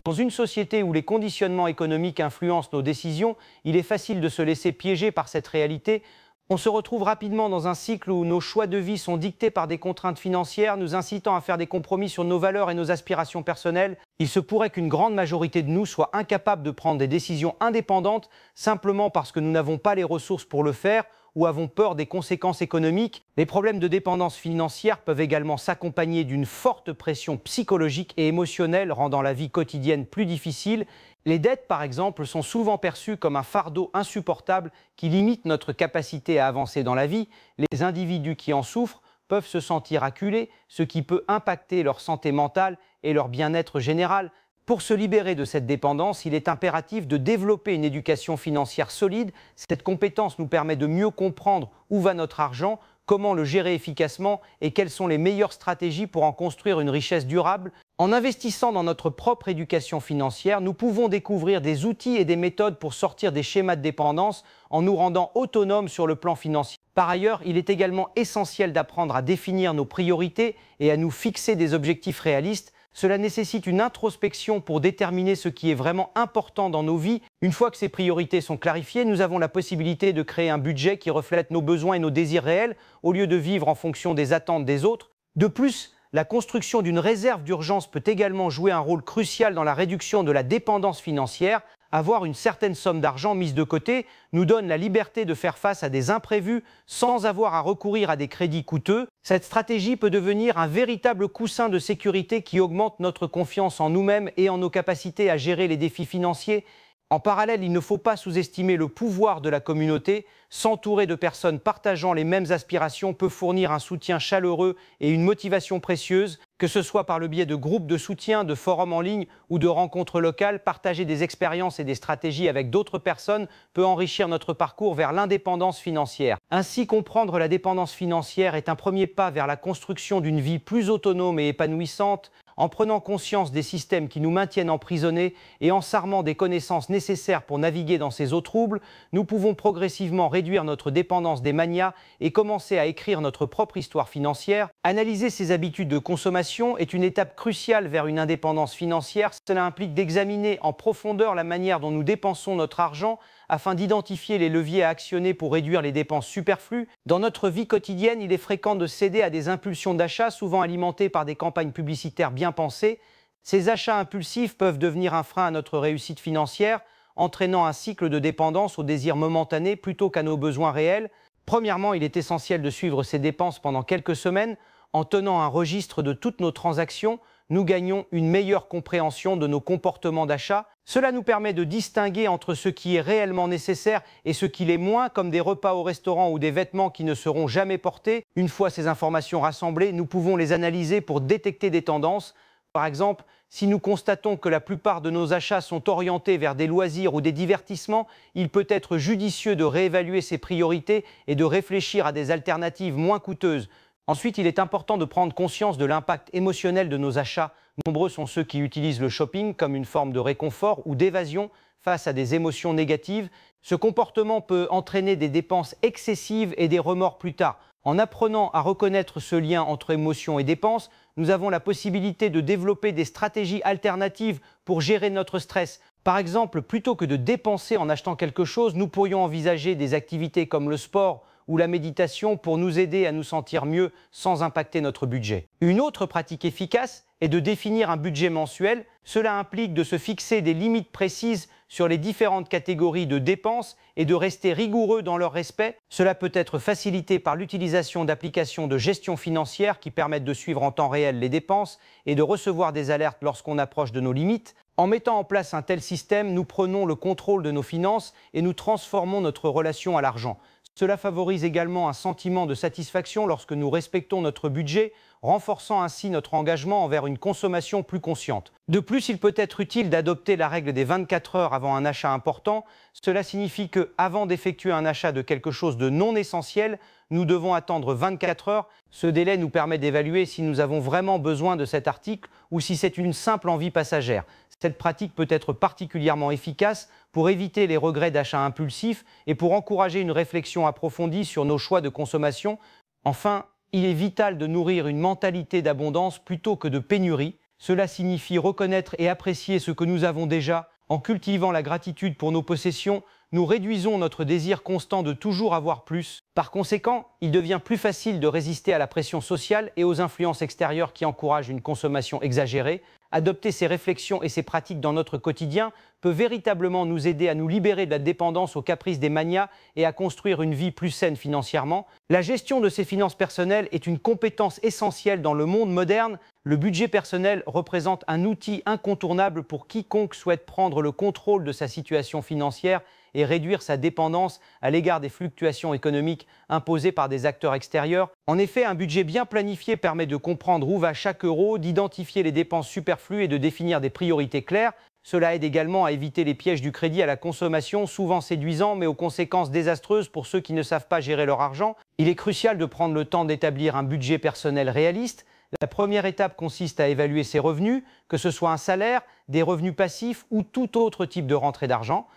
Dans une société où les conditionnements économiques influencent nos décisions, il est facile de se laisser piéger par cette réalité. On se retrouve rapidement dans un cycle où nos choix de vie sont dictés par des contraintes financières, nous incitant à faire des compromis sur nos valeurs et nos aspirations personnelles. Il se pourrait qu'une grande majorité de nous soit incapable de prendre des décisions indépendantes simplement parce que nous n'avons pas les ressources pour le faire ou avons peur des conséquences économiques. Les problèmes de dépendance financière peuvent également s'accompagner d'une forte pression psychologique et émotionnelle rendant la vie quotidienne plus difficile. Les dettes, par exemple, sont souvent perçues comme un fardeau insupportable qui limite notre capacité à avancer dans la vie. Les individus qui en souffrent peuvent se sentir acculés, ce qui peut impacter leur santé mentale et leur bien-être général. Pour se libérer de cette dépendance, il est impératif de développer une éducation financière solide. Cette compétence nous permet de mieux comprendre où va notre argent, comment le gérer efficacement et quelles sont les meilleures stratégies pour en construire une richesse durable. En investissant dans notre propre éducation financière, nous pouvons découvrir des outils et des méthodes pour sortir des schémas de dépendance en nous rendant autonomes sur le plan financier. Par ailleurs, il est également essentiel d'apprendre à définir nos priorités et à nous fixer des objectifs réalistes. Cela nécessite une introspection pour déterminer ce qui est vraiment important dans nos vies. Une fois que ces priorités sont clarifiées, nous avons la possibilité de créer un budget qui reflète nos besoins et nos désirs réels, au lieu de vivre en fonction des attentes des autres. De plus, la construction d'une réserve d'urgence peut également jouer un rôle crucial dans la réduction de la dépendance financière. Avoir une certaine somme d'argent mise de côté nous donne la liberté de faire face à des imprévus sans avoir à recourir à des crédits coûteux. Cette stratégie peut devenir un véritable coussin de sécurité qui augmente notre confiance en nous-mêmes et en nos capacités à gérer les défis financiers. En parallèle, il ne faut pas sous-estimer le pouvoir de la communauté. S'entourer de personnes partageant les mêmes aspirations peut fournir un soutien chaleureux et une motivation précieuse, que ce soit par le biais de groupes de soutien, de forums en ligne ou de rencontres locales. Partager des expériences et des stratégies avec d'autres personnes peut enrichir notre parcours vers l'indépendance financière. Ainsi, comprendre la dépendance financière est un premier pas vers la construction d'une vie plus autonome et épanouissante. En prenant conscience des systèmes qui nous maintiennent emprisonnés et en s'armant des connaissances nécessaires pour naviguer dans ces eaux troubles, nous pouvons progressivement réduire notre dépendance des manias et commencer à écrire notre propre histoire financière. Analyser ses habitudes de consommation est une étape cruciale vers une indépendance financière. Cela implique d'examiner en profondeur la manière dont nous dépensons notre argent afin d'identifier les leviers à actionner pour réduire les dépenses superflues. Dans notre vie quotidienne, il est fréquent de céder à des impulsions d'achat, souvent alimentées par des campagnes publicitaires bien pensées. Ces achats impulsifs peuvent devenir un frein à notre réussite financière, entraînant un cycle de dépendance aux désirs momentanés plutôt qu'à nos besoins réels. Premièrement, il est essentiel de suivre ces dépenses pendant quelques semaines. En tenant un registre de toutes nos transactions, nous gagnons une meilleure compréhension de nos comportements d'achat. Cela nous permet de distinguer entre ce qui est réellement nécessaire et ce qui l'est moins, comme des repas au restaurant ou des vêtements qui ne seront jamais portés. Une fois ces informations rassemblées, nous pouvons les analyser pour détecter des tendances. Par exemple, si nous constatons que la plupart de nos achats sont orientés vers des loisirs ou des divertissements, il peut être judicieux de réévaluer ses priorités et de réfléchir à des alternatives moins coûteuses. Ensuite, il est important de prendre conscience de l'impact émotionnel de nos achats. Nombreux sont ceux qui utilisent le shopping comme une forme de réconfort ou d'évasion face à des émotions négatives. Ce comportement peut entraîner des dépenses excessives et des remords plus tard. En apprenant à reconnaître ce lien entre émotions et dépenses, nous avons la possibilité de développer des stratégies alternatives pour gérer notre stress. Par exemple, plutôt que de dépenser en achetant quelque chose, nous pourrions envisager des activités comme le sport ou la méditation pour nous aider à nous sentir mieux sans impacter notre budget. Une autre pratique efficace est de définir un budget mensuel. Cela implique de se fixer des limites précises sur les différentes catégories de dépenses et de rester rigoureux dans leur respect. Cela peut être facilité par l'utilisation d'applications de gestion financière qui permettent de suivre en temps réel les dépenses et de recevoir des alertes lorsqu'on approche de nos limites. En mettant en place un tel système, nous prenons le contrôle de nos finances et nous transformons notre relation à l'argent. Cela favorise également un sentiment de satisfaction lorsque nous respectons notre budget, renforçant ainsi notre engagement envers une consommation plus consciente. De plus, il peut être utile d'adopter la règle des 24 heures avant un achat important. Cela signifie que, avant d'effectuer un achat de quelque chose de non essentiel, nous devons attendre 24 heures. Ce délai nous permet d'évaluer si nous avons vraiment besoin de cet article ou si c'est une simple envie passagère. Cette pratique peut être particulièrement efficace pour éviter les regrets d'achats impulsifs et pour encourager une réflexion approfondie sur nos choix de consommation. Enfin, il est vital de nourrir une mentalité d'abondance plutôt que de pénurie. Cela signifie reconnaître et apprécier ce que nous avons déjà. En cultivant la gratitude pour nos possessions, nous réduisons notre désir constant de toujours avoir plus. Par conséquent, il devient plus facile de résister à la pression sociale et aux influences extérieures qui encouragent une consommation exagérée. Adopter ces réflexions et ces pratiques dans notre quotidien peut véritablement nous aider à nous libérer de la dépendance aux caprices des manias et à construire une vie plus saine financièrement. La gestion de ses finances personnelles est une compétence essentielle dans le monde moderne. Le budget personnel représente un outil incontournable pour quiconque souhaite prendre le contrôle de sa situation financière et réduire sa dépendance à l'égard des fluctuations économiques imposées par des acteurs extérieurs. En effet, un budget bien planifié permet de comprendre où va chaque euro, d'identifier les dépenses superflues et de définir des priorités claires. Cela aide également à éviter les pièges du crédit à la consommation, souvent séduisants mais aux conséquences désastreuses pour ceux qui ne savent pas gérer leur argent. Il est crucial de prendre le temps d'établir un budget personnel réaliste. La première étape consiste à évaluer ses revenus, que ce soit un salaire, des revenus passifs ou tout autre type de rentrée d'argent.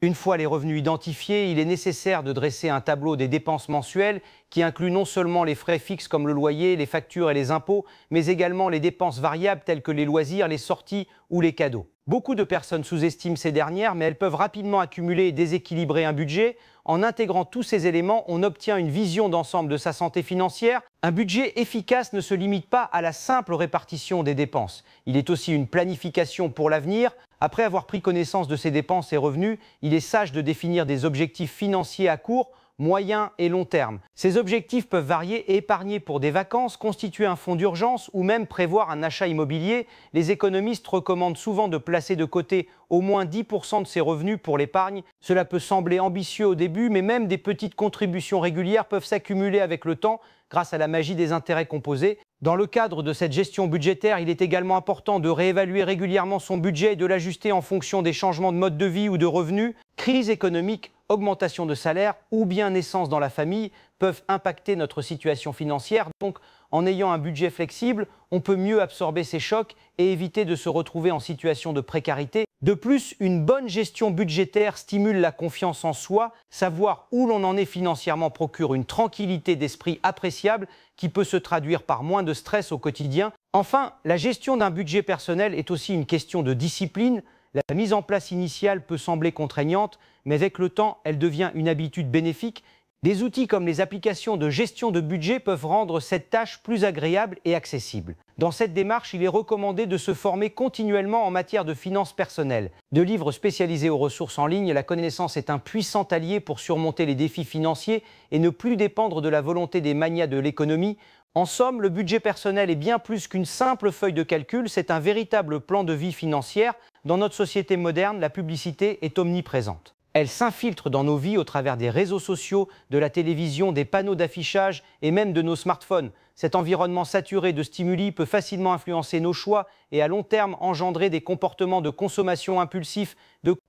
Une fois les revenus identifiés, il est nécessaire de dresser un tableau des dépenses mensuelles qui inclut non seulement les frais fixes comme le loyer, les factures et les impôts, mais également les dépenses variables telles que les loisirs, les sorties ou les cadeaux. Beaucoup de personnes sous-estiment ces dernières, mais elles peuvent rapidement accumuler et déséquilibrer un budget. En intégrant tous ces éléments, on obtient une vision d'ensemble de sa santé financière. Un budget efficace ne se limite pas à la simple répartition des dépenses. Il est aussi une planification pour l'avenir. Après avoir pris connaissance de ses dépenses et revenus, il est sage de définir des objectifs financiers à court, moyen et long terme. Ces objectifs peuvent varier et épargner pour des vacances, constituer un fonds d'urgence ou même prévoir un achat immobilier. Les économistes recommandent souvent de placer de côté au moins 10% de ses revenus pour l'épargne. Cela peut sembler ambitieux au début, mais même des petites contributions régulières peuvent s'accumuler avec le temps grâce à la magie des intérêts composés. Dans le cadre de cette gestion budgétaire, il est également important de réévaluer régulièrement son budget et de l'ajuster en fonction des changements de mode de vie ou de revenus. Crise économique, augmentation de salaire ou bien naissance dans la famille peuvent impacter notre situation financière. Donc, en ayant un budget flexible, on peut mieux absorber ces chocs et éviter de se retrouver en situation de précarité. De plus, une bonne gestion budgétaire stimule la confiance en soi. Savoir où l'on en est financièrement procure une tranquillité d'esprit appréciable qui peut se traduire par moins de stress au quotidien. Enfin, la gestion d'un budget personnel est aussi une question de discipline. La mise en place initiale peut sembler contraignante, mais avec le temps, elle devient une habitude bénéfique. Des outils comme les applications de gestion de budget peuvent rendre cette tâche plus agréable et accessible. Dans cette démarche, il est recommandé de se former continuellement en matière de finances personnelles. De livres spécialisés aux ressources en ligne, la connaissance est un puissant allié pour surmonter les défis financiers et ne plus dépendre de la volonté des magnats de l'économie. En somme, le budget personnel est bien plus qu'une simple feuille de calcul, c'est un véritable plan de vie financière. Dans notre société moderne, la publicité est omniprésente. Elle s'infiltre dans nos vies au travers des réseaux sociaux, de la télévision, des panneaux d'affichage et même de nos smartphones. Cet environnement saturé de stimuli peut facilement influencer nos choix et à long terme engendrer des comportements de consommation impulsifs.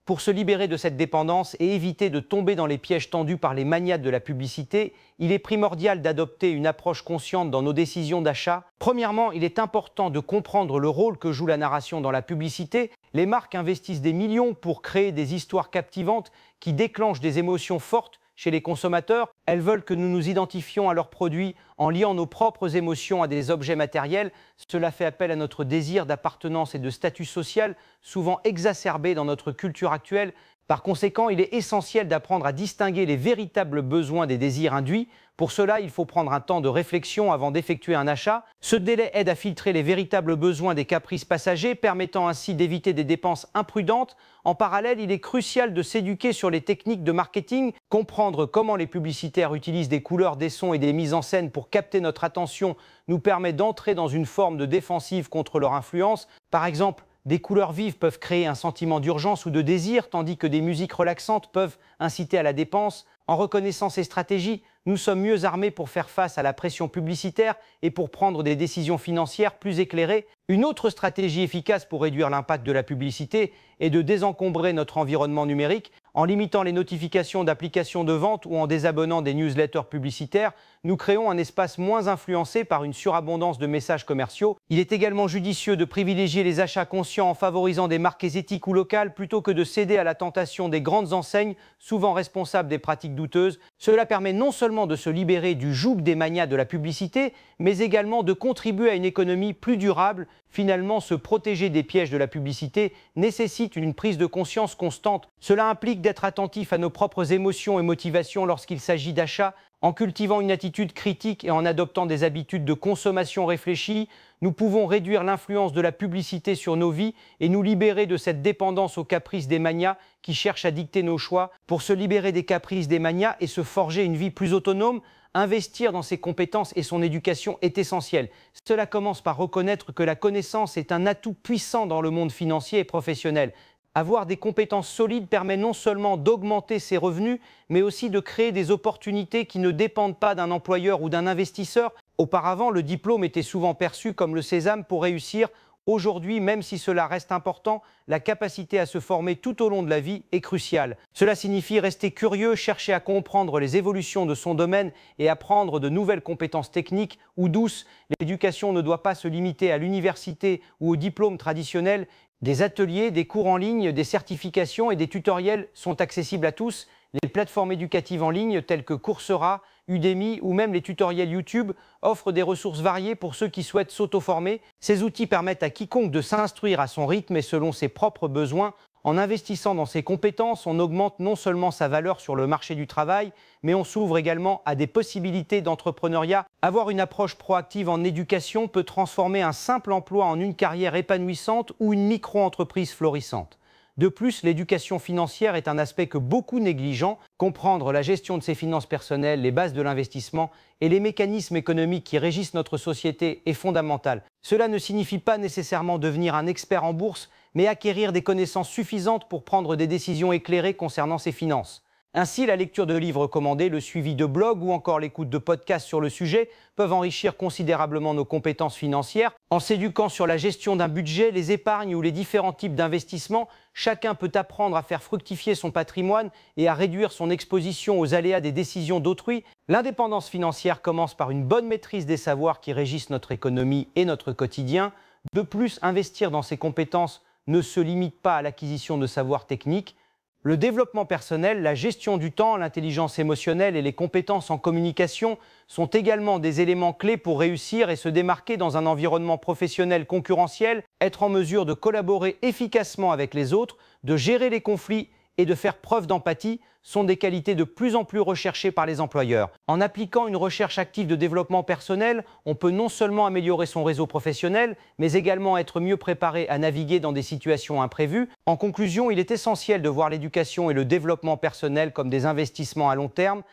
Pour se libérer de cette dépendance et éviter de tomber dans les pièges tendus par les magnats de la publicité, il est primordial d'adopter une approche consciente dans nos décisions d'achat. Premièrement, il est important de comprendre le rôle que joue la narration dans la publicité. Les marques investissent des millions pour créer des histoires captivantes qui déclenchent des émotions fortes chez les consommateurs. Elles veulent que nous nous identifions à leurs produits en liant nos propres émotions à des objets matériels. Cela fait appel à notre désir d'appartenance et de statut social, souvent exacerbé dans notre culture actuelle. Par conséquent, il est essentiel d'apprendre à distinguer les véritables besoins des désirs induits. Pour cela, il faut prendre un temps de réflexion avant d'effectuer un achat. Ce délai aide à filtrer les véritables besoins des caprices passagers, permettant ainsi d'éviter des dépenses imprudentes. En parallèle, il est crucial de s'éduquer sur les techniques de marketing, comprendre comment les publicitaires utilisent des couleurs, des sons et des mises en scène pour capter notre attention nous permet d'entrer dans une forme de défensive contre leur influence. Par exemple, des couleurs vives peuvent créer un sentiment d'urgence ou de désir, tandis que des musiques relaxantes peuvent inciter à la dépense. En reconnaissant ces stratégies, nous sommes mieux armés pour faire face à la pression publicitaire et pour prendre des décisions financières plus éclairées. Une autre stratégie efficace pour réduire l'impact de la publicité est de désencombrer notre environnement numérique. En limitant les notifications d'applications de vente ou en désabonnant des newsletters publicitaires, nous créons un espace moins influencé par une surabondance de messages commerciaux. Il est également judicieux de privilégier les achats conscients en favorisant des marques éthiques ou locales plutôt que de céder à la tentation des grandes enseignes, souvent responsables des pratiques douteuses. Cela permet non seulement de se libérer du joug des magnats de la publicité, mais également de contribuer à une économie plus durable. Finalement, se protéger des pièges de la publicité nécessite une prise de conscience constante. Cela implique d'être attentif à nos propres émotions et motivations lorsqu'il s'agit d'achat. En cultivant une attitude critique et en adoptant des habitudes de consommation réfléchies, nous pouvons réduire l'influence de la publicité sur nos vies et nous libérer de cette dépendance aux caprices des magnats qui cherchent à dicter nos choix. Pour se libérer des caprices des magnats et se forger une vie plus autonome, investir dans ses compétences et son éducation est essentiel. Cela commence par reconnaître que la connaissance est un atout puissant dans le monde financier et professionnel. Avoir des compétences solides permet non seulement d'augmenter ses revenus, mais aussi de créer des opportunités qui ne dépendent pas d'un employeur ou d'un investisseur. Auparavant, le diplôme était souvent perçu comme le sésame pour réussir. Aujourd'hui, même si cela reste important, la capacité à se former tout au long de la vie est cruciale. Cela signifie rester curieux, chercher à comprendre les évolutions de son domaine et apprendre de nouvelles compétences techniques ou douces. L'éducation ne doit pas se limiter à l'université ou au diplôme traditionnel. Des ateliers, des cours en ligne, des certifications et des tutoriels sont accessibles à tous. Les plateformes éducatives en ligne telles que Coursera, Udemy ou même les tutoriels YouTube offrent des ressources variées pour ceux qui souhaitent s'auto-former. Ces outils permettent à quiconque de s'instruire à son rythme et selon ses propres besoins. En investissant dans ses compétences, on augmente non seulement sa valeur sur le marché du travail, mais on s'ouvre également à des possibilités d'entrepreneuriat. Avoir une approche proactive en éducation peut transformer un simple emploi en une carrière épanouissante ou une micro-entreprise florissante. De plus, l'éducation financière est un aspect que beaucoup négligent. Comprendre la gestion de ses finances personnelles, les bases de l'investissement et les mécanismes économiques qui régissent notre société est fondamental. Cela ne signifie pas nécessairement devenir un expert en bourse, mais acquérir des connaissances suffisantes pour prendre des décisions éclairées concernant ses finances. Ainsi, la lecture de livres recommandés, le suivi de blogs ou encore l'écoute de podcasts sur le sujet peuvent enrichir considérablement nos compétences financières. En s'éduquant sur la gestion d'un budget, les épargnes ou les différents types d'investissements, chacun peut apprendre à faire fructifier son patrimoine et à réduire son exposition aux aléas des décisions d'autrui. L'indépendance financière commence par une bonne maîtrise des savoirs qui régissent notre économie et notre quotidien. De plus, investir dans ses compétences ne se limite pas à l'acquisition de savoirs techniques. Le développement personnel, la gestion du temps, l'intelligence émotionnelle et les compétences en communication sont également des éléments clés pour réussir et se démarquer dans un environnement professionnel concurrentiel, être en mesure de collaborer efficacement avec les autres, de gérer les conflits et de faire preuve d'empathie sont des qualités de plus en plus recherchées par les employeurs. En appliquant une recherche active de développement personnel, on peut non seulement améliorer son réseau professionnel, mais également être mieux préparé à naviguer dans des situations imprévues. En conclusion, il est essentiel de voir l'éducation et le développement personnel comme des investissements à long terme.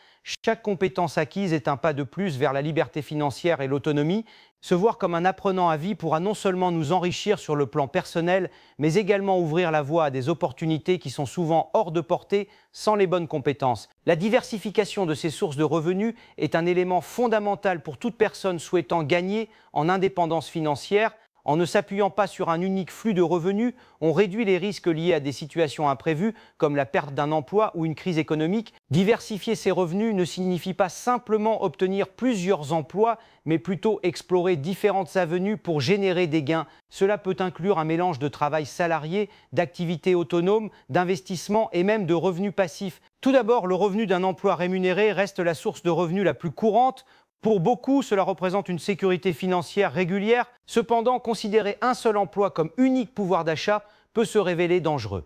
Chaque compétence acquise est un pas de plus vers la liberté financière et l'autonomie. Se voir comme un apprenant à vie pourra non seulement nous enrichir sur le plan personnel, mais également ouvrir la voie à des opportunités qui sont souvent hors de portée sans les bonnes compétences. La diversification de ces sources de revenus est un élément fondamental pour toute personne souhaitant gagner en indépendance financière. En ne s'appuyant pas sur un unique flux de revenus, on réduit les risques liés à des situations imprévues comme la perte d'un emploi ou une crise économique. Diversifier ses revenus ne signifie pas simplement obtenir plusieurs emplois, mais plutôt explorer différentes avenues pour générer des gains. Cela peut inclure un mélange de travail salarié, d'activités autonomes, d'investissements et même de revenus passifs. Tout d'abord, le revenu d'un emploi rémunéré reste la source de revenus la plus courante. Pour beaucoup, cela représente une sécurité financière régulière. Cependant, considérer un seul emploi comme unique pouvoir d'achat peut se révéler dangereux.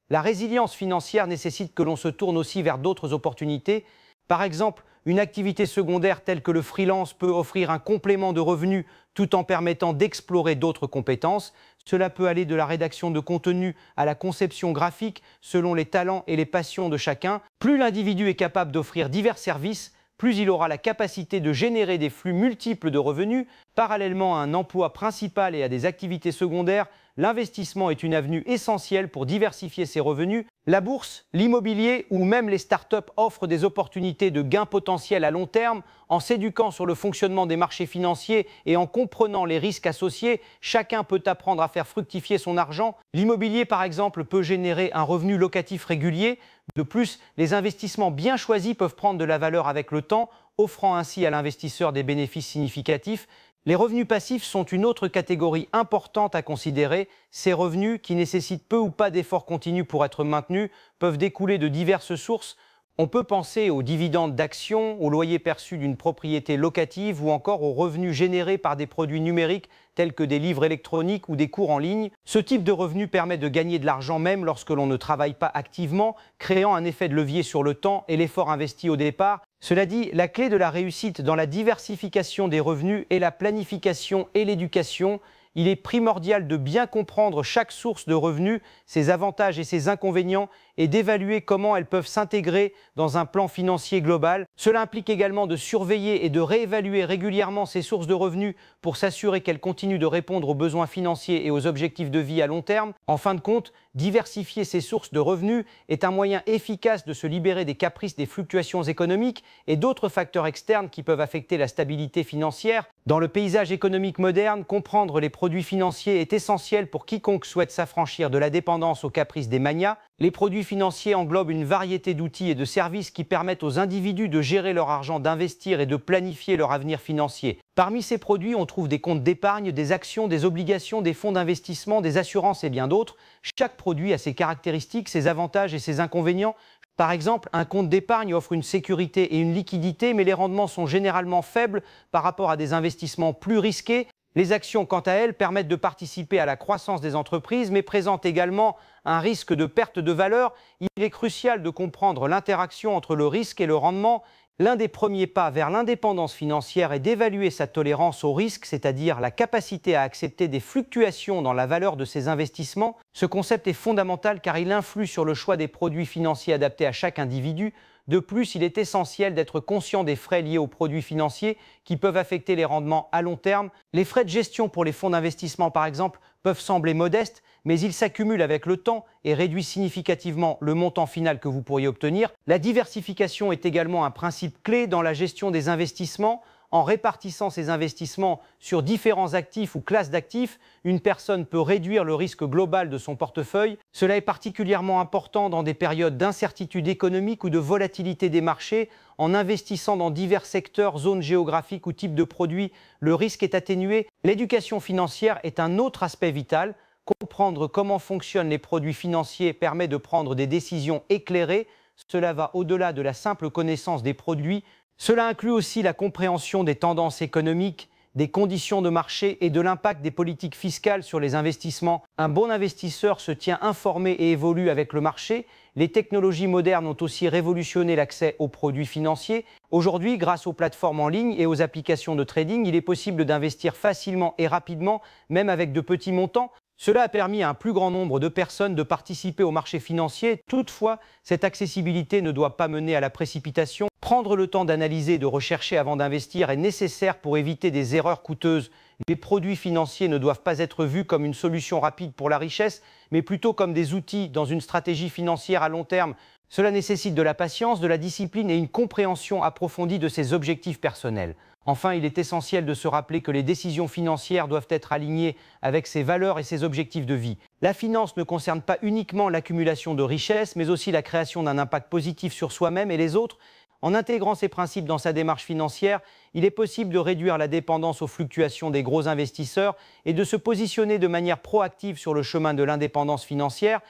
La résilience financière nécessite que l'on se tourne aussi vers d'autres opportunités. Par exemple, une activité secondaire telle que le freelance peut offrir un complément de revenus tout en permettant d'explorer d'autres compétences. Cela peut aller de la rédaction de contenu à la conception graphique selon les talents et les passions de chacun. Plus l'individu est capable d'offrir divers services, plus il aura la capacité de générer des flux multiples de revenus. Parallèlement à un emploi principal et à des activités secondaires, l'investissement est une avenue essentielle pour diversifier ses revenus. La bourse, l'immobilier ou même les startups offrent des opportunités de gains potentiels à long terme. En s'éduquant sur le fonctionnement des marchés financiers et en comprenant les risques associés, chacun peut apprendre à faire fructifier son argent. L'immobilier, par exemple, peut générer un revenu locatif régulier. De plus, les investissements bien choisis peuvent prendre de la valeur avec le temps, offrant ainsi à l'investisseur des bénéfices significatifs. Les revenus passifs sont une autre catégorie importante à considérer. Ces revenus, qui nécessitent peu ou pas d'efforts continus pour être maintenus, peuvent découler de diverses sources. On peut penser aux dividendes d'actions, aux loyers perçus d'une propriété locative ou encore aux revenus générés par des produits numériques tels que des livres électroniques ou des cours en ligne. Ce type de revenu permet de gagner de l'argent même lorsque l'on ne travaille pas activement, créant un effet de levier sur le temps et l'effort investi au départ. Cela dit, la clé de la réussite dans la diversification des revenus est la planification et l'éducation. Il est primordial de bien comprendre chaque source de revenus, ses avantages et ses inconvénients, et d'évaluer comment elles peuvent s'intégrer dans un plan financier global. Cela implique également de surveiller et de réévaluer régulièrement ces sources de revenus pour s'assurer qu'elles continuent de répondre aux besoins financiers et aux objectifs de vie à long terme. En fin de compte, diversifier ces sources de revenus est un moyen efficace de se libérer des caprices des fluctuations économiques et d'autres facteurs externes qui peuvent affecter la stabilité financière. Dans le paysage économique moderne, comprendre les produits financiers est essentiel pour quiconque souhaite s'affranchir de la dépendance aux caprices des manias. Les produits financiers englobent une variété d'outils et de services qui permettent aux individus de gérer leur argent, d'investir et de planifier leur avenir financier. Parmi ces produits, on trouve des comptes d'épargne, des actions, des obligations, des fonds d'investissement, des assurances et bien d'autres. Chaque produit a ses caractéristiques, ses avantages et ses inconvénients. Par exemple, un compte d'épargne offre une sécurité et une liquidité, mais les rendements sont généralement faibles par rapport à des investissements plus risqués. Les actions, quant à elles, permettent de participer à la croissance des entreprises, mais présentent également un risque de perte de valeur. Il est crucial de comprendre l'interaction entre le risque et le rendement. L'un des premiers pas vers l'indépendance financière est d'évaluer sa tolérance au risque, c'est-à-dire la capacité à accepter des fluctuations dans la valeur de ses investissements. Ce concept est fondamental car il influe sur le choix des produits financiers adaptés à chaque individu. De plus, il est essentiel d'être conscient des frais liés aux produits financiers qui peuvent affecter les rendements à long terme. Les frais de gestion pour les fonds d'investissement, par exemple, peuvent sembler modestes, mais ils s'accumulent avec le temps et réduisent significativement le montant final que vous pourriez obtenir. La diversification est également un principe clé dans la gestion des investissements. En répartissant ses investissements sur différents actifs ou classes d'actifs, une personne peut réduire le risque global de son portefeuille. Cela est particulièrement important dans des périodes d'incertitude économique ou de volatilité des marchés. En investissant dans divers secteurs, zones géographiques ou types de produits, le risque est atténué. L'éducation financière est un autre aspect vital. Comprendre comment fonctionnent les produits financiers permet de prendre des décisions éclairées. Cela va au-delà de la simple connaissance des produits. Cela inclut aussi la compréhension des tendances économiques, des conditions de marché et de l'impact des politiques fiscales sur les investissements. Un bon investisseur se tient informé et évolue avec le marché. Les technologies modernes ont aussi révolutionné l'accès aux produits financiers. Aujourd'hui, grâce aux plateformes en ligne et aux applications de trading, il est possible d'investir facilement et rapidement, même avec de petits montants. Cela a permis à un plus grand nombre de personnes de participer au marché financier. Toutefois, cette accessibilité ne doit pas mener à la précipitation. Prendre le temps d'analyser et de rechercher avant d'investir est nécessaire pour éviter des erreurs coûteuses. Les produits financiers ne doivent pas être vus comme une solution rapide pour la richesse, mais plutôt comme des outils dans une stratégie financière à long terme. Cela nécessite de la patience, de la discipline et une compréhension approfondie de ses objectifs personnels. Enfin, il est essentiel de se rappeler que les décisions financières doivent être alignées avec ses valeurs et ses objectifs de vie. La finance ne concerne pas uniquement l'accumulation de richesses, mais aussi la création d'un impact positif sur soi-même et les autres. En intégrant ces principes dans sa démarche financière, il est possible de réduire la dépendance aux fluctuations des gros investisseurs et de se positionner de manière proactive sur le chemin de l'indépendance financière.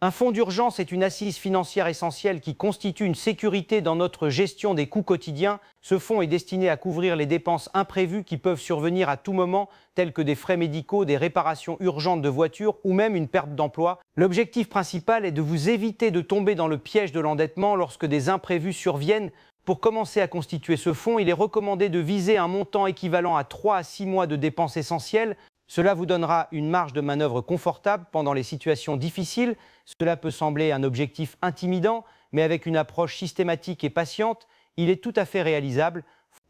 Un fonds d'urgence est une assise financière essentielle qui constitue une sécurité dans notre gestion des coûts quotidiens. Ce fonds est destiné à couvrir les dépenses imprévues qui peuvent survenir à tout moment, telles que des frais médicaux, des réparations urgentes de voitures ou même une perte d'emploi. L'objectif principal est de vous éviter de tomber dans le piège de l'endettement lorsque des imprévus surviennent. Pour commencer à constituer ce fonds, il est recommandé de viser un montant équivalent à 3 à 6 mois de dépenses essentielles. Cela vous donnera une marge de manœuvre confortable pendant les situations difficiles. Cela peut sembler un objectif intimidant, mais avec une approche systématique et patiente, il est tout à fait réalisable.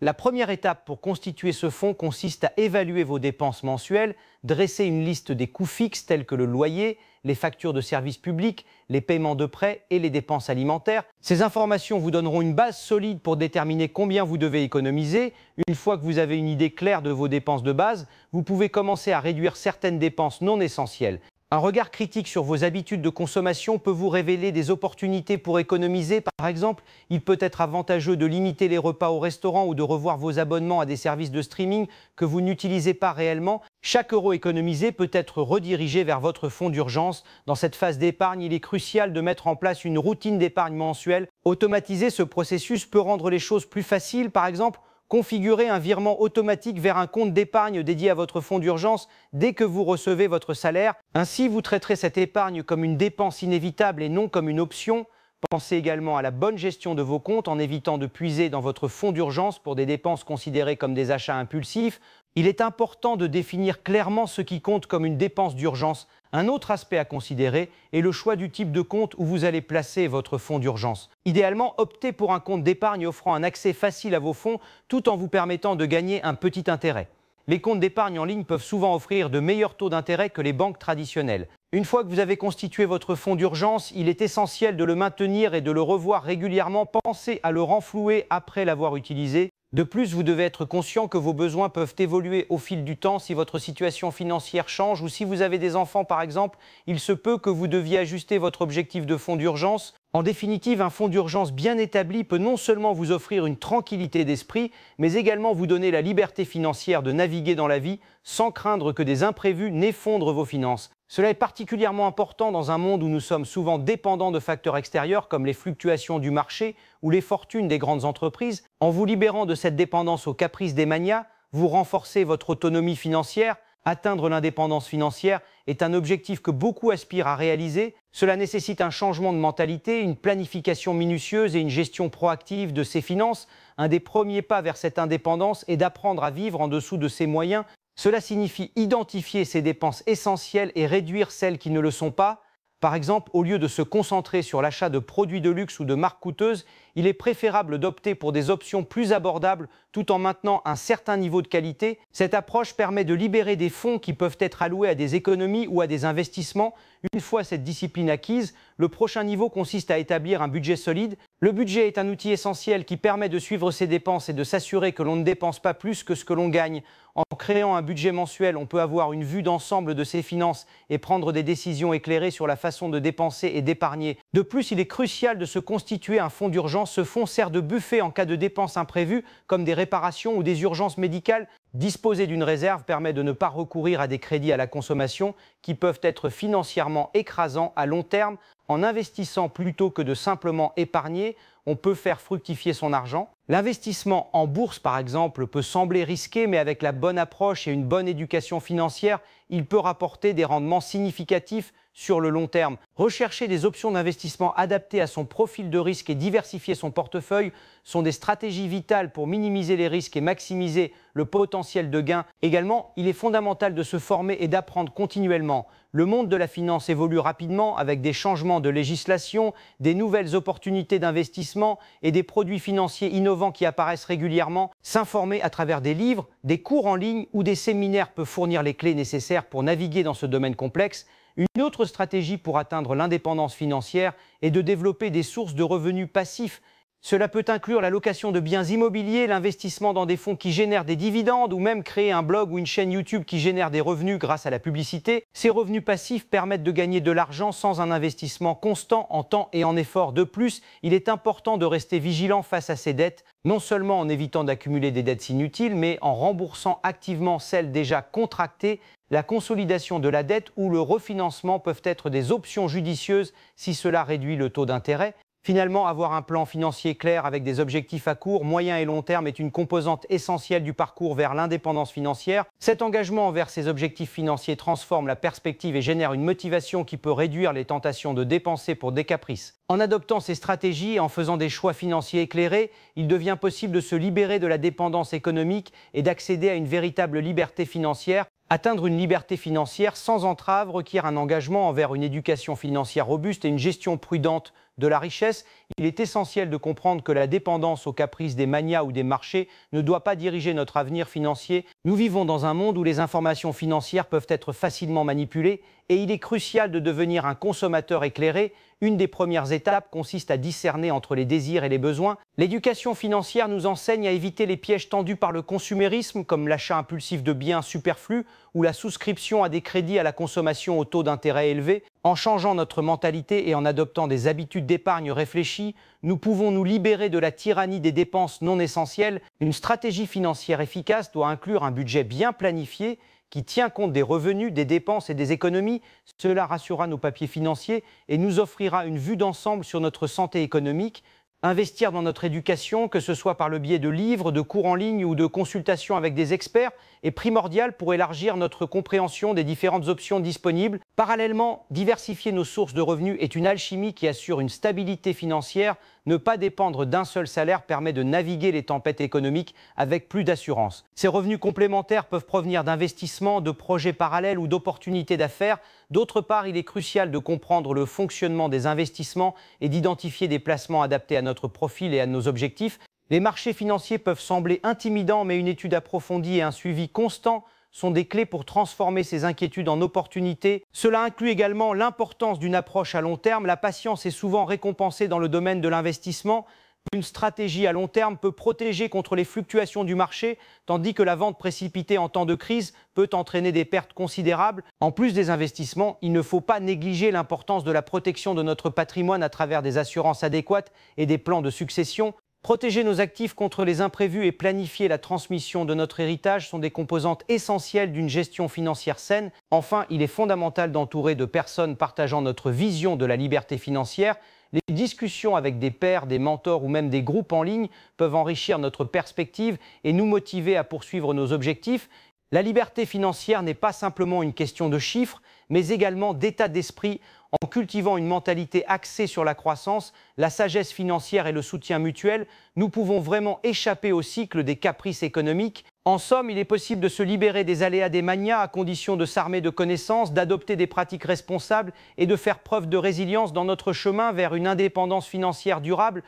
La première étape pour constituer ce fonds consiste à évaluer vos dépenses mensuelles, dresser une liste des coûts fixes tels que le loyer, les factures de services publics, les paiements de prêts et les dépenses alimentaires. Ces informations vous donneront une base solide pour déterminer combien vous devez économiser. Une fois que vous avez une idée claire de vos dépenses de base, vous pouvez commencer à réduire certaines dépenses non essentielles. Un regard critique sur vos habitudes de consommation peut vous révéler des opportunités pour économiser. Par exemple, il peut être avantageux de limiter les repas au restaurant ou de revoir vos abonnements à des services de streaming que vous n'utilisez pas réellement. Chaque euro économisé peut être redirigé vers votre fonds d'urgence. Dans cette phase d'épargne, il est crucial de mettre en place une routine d'épargne mensuelle. Automatiser ce processus peut rendre les choses plus faciles. Par exemple, configurer un virement automatique vers un compte d'épargne dédié à votre fonds d'urgence dès que vous recevez votre salaire. Ainsi, vous traiterez cette épargne comme une dépense inévitable et non comme une option. Pensez également à la bonne gestion de vos comptes en évitant de puiser dans votre fonds d'urgence pour des dépenses considérées comme des achats impulsifs. Il est important de définir clairement ce qui compte comme une dépense d'urgence. Un autre aspect à considérer est le choix du type de compte où vous allez placer votre fonds d'urgence. Idéalement, optez pour un compte d'épargne offrant un accès facile à vos fonds tout en vous permettant de gagner un petit intérêt. Les comptes d'épargne en ligne peuvent souvent offrir de meilleurs taux d'intérêt que les banques traditionnelles. Une fois que vous avez constitué votre fonds d'urgence, il est essentiel de le maintenir et de le revoir régulièrement. Pensez à le renflouer après l'avoir utilisé. De plus, vous devez être conscient que vos besoins peuvent évoluer au fil du temps si votre situation financière change ou si vous avez des enfants par exemple, il se peut que vous deviez ajuster votre objectif de fonds d'urgence. En définitive, un fonds d'urgence bien établi peut non seulement vous offrir une tranquillité d'esprit, mais également vous donner la liberté financière de naviguer dans la vie sans craindre que des imprévus n'effondrent vos finances. Cela est particulièrement important dans un monde où nous sommes souvent dépendants de facteurs extérieurs comme les fluctuations du marché ou les fortunes des grandes entreprises. En vous libérant de cette dépendance aux caprices des manias, vous renforcez votre autonomie financière. Atteindre l'indépendance financière est un objectif que beaucoup aspirent à réaliser. Cela nécessite un changement de mentalité, une planification minutieuse et une gestion proactive de ses finances. Un des premiers pas vers cette indépendance est d'apprendre à vivre en dessous de ses moyens. Cela signifie identifier ses dépenses essentielles et réduire celles qui ne le sont pas. Par exemple, au lieu de se concentrer sur l'achat de produits de luxe ou de marques coûteuses, il est préférable d'opter pour des options plus abordables tout en maintenant un certain niveau de qualité. Cette approche permet de libérer des fonds qui peuvent être alloués à des économies ou à des investissements. Une fois cette discipline acquise, le prochain niveau consiste à établir un budget solide. Le budget est un outil essentiel qui permet de suivre ses dépenses et de s'assurer que l'on ne dépense pas plus que ce que l'on gagne. En créant un budget mensuel, on peut avoir une vue d'ensemble de ses finances et prendre des décisions éclairées sur la façon de dépenser et d'épargner. De plus, il est crucial de se constituer un fonds d'urgence. Ce fonds sert de buffet en cas de dépenses imprévues, comme des réparations ou des urgences médicales. Disposer d'une réserve permet de ne pas recourir à des crédits à la consommation qui peuvent être financièrement écrasants à long terme. En investissant plutôt que de simplement épargner, on peut faire fructifier son argent. L'investissement en bourse, par exemple, peut sembler risqué, mais avec la bonne approche et une bonne éducation financière, il peut rapporter des rendements significatifs sur le long terme. Rechercher des options d'investissement adaptées à son profil de risque et diversifier son portefeuille sont des stratégies vitales pour minimiser les risques et maximiser le potentiel de gain. Également, il est fondamental de se former et d'apprendre continuellement. Le monde de la finance évolue rapidement avec des changements de législation, des nouvelles opportunités d'investissement et des produits financiers innovants qui apparaissent régulièrement. S'informer à travers des livres, des cours en ligne ou des séminaires peut fournir les clés nécessaires pour naviguer dans ce domaine complexe. Une autre stratégie pour atteindre l'indépendance financière est de développer des sources de revenus passifs. Cela peut inclure la location de biens immobiliers, l'investissement dans des fonds qui génèrent des dividendes ou même créer un blog ou une chaîne YouTube qui génère des revenus grâce à la publicité. Ces revenus passifs permettent de gagner de l'argent sans un investissement constant en temps et en effort. De plus, il est important de rester vigilant face à ces dettes, non seulement en évitant d'accumuler des dettes inutiles, mais en remboursant activement celles déjà contractées. La consolidation de la dette ou le refinancement peuvent être des options judicieuses si cela réduit le taux d'intérêt. Finalement, avoir un plan financier clair avec des objectifs à court, moyen et long terme est une composante essentielle du parcours vers l'indépendance financière. Cet engagement envers ces objectifs financiers transforme la perspective et génère une motivation qui peut réduire les tentations de dépenser pour des caprices. En adoptant ces stratégies et en faisant des choix financiers éclairés, il devient possible de se libérer de la dépendance économique et d'accéder à une véritable liberté financière. Atteindre une liberté financière sans entrave requiert un engagement envers une éducation financière robuste et une gestion prudente de la richesse. Il est essentiel de comprendre que la dépendance aux caprices des manias ou des marchés ne doit pas diriger notre avenir financier. Nous vivons dans un monde où les informations financières peuvent être facilement manipulées et il est crucial de devenir un consommateur éclairé. Une des premières étapes consiste à discerner entre les désirs et les besoins. L'éducation financière nous enseigne à éviter les pièges tendus par le consumérisme, comme l'achat impulsif de biens superflus ou la souscription à des crédits à la consommation au taux d'intérêt élevé. En changeant notre mentalité et en adoptant des habitudes d'épargne réfléchies, nous pouvons nous libérer de la tyrannie des dépenses non essentielles. Une stratégie financière efficace doit inclure un budget bien planifié qui tient compte des revenus, des dépenses et des économies. Cela rassurera nos papiers financiers et nous offrira une vue d'ensemble sur notre santé économique. Investir dans notre éducation, que ce soit par le biais de livres, de cours en ligne ou de consultations avec des experts, est primordial pour élargir notre compréhension des différentes options disponibles. Parallèlement, diversifier nos sources de revenus est une alchimie qui assure une stabilité financière. Ne pas dépendre d'un seul salaire permet de naviguer les tempêtes économiques avec plus d'assurance. Ces revenus complémentaires peuvent provenir d'investissements, de projets parallèles ou d'opportunités d'affaires. D'autre part, il est crucial de comprendre le fonctionnement des investissements et d'identifier des placements adaptés à notre profil et à nos objectifs. Les marchés financiers peuvent sembler intimidants, mais une étude approfondie et un suivi constant sont des clés pour transformer ces inquiétudes en opportunités. Cela inclut également l'importance d'une approche à long terme. La patience est souvent récompensée dans le domaine de l'investissement. Une stratégie à long terme peut protéger contre les fluctuations du marché, tandis que la vente précipitée en temps de crise peut entraîner des pertes considérables. En plus des investissements, il ne faut pas négliger l'importance de la protection de notre patrimoine à travers des assurances adéquates et des plans de succession. Protéger nos actifs contre les imprévus et planifier la transmission de notre héritage sont des composantes essentielles d'une gestion financière saine. Enfin, il est fondamental d'entourer de personnes partageant notre vision de la liberté financière. Les discussions avec des pairs, des mentors ou même des groupes en ligne peuvent enrichir notre perspective et nous motiver à poursuivre nos objectifs. La liberté financière n'est pas simplement une question de chiffres, mais également d'état d'esprit. En cultivant une mentalité axée sur la croissance, la sagesse financière et le soutien mutuel, nous pouvons vraiment échapper au cycle des caprices économiques. En somme, il est possible de se libérer des aléas des manias à condition de s'armer de connaissances, d'adopter des pratiques responsables et de faire preuve de résilience dans notre chemin vers une indépendance financière durable.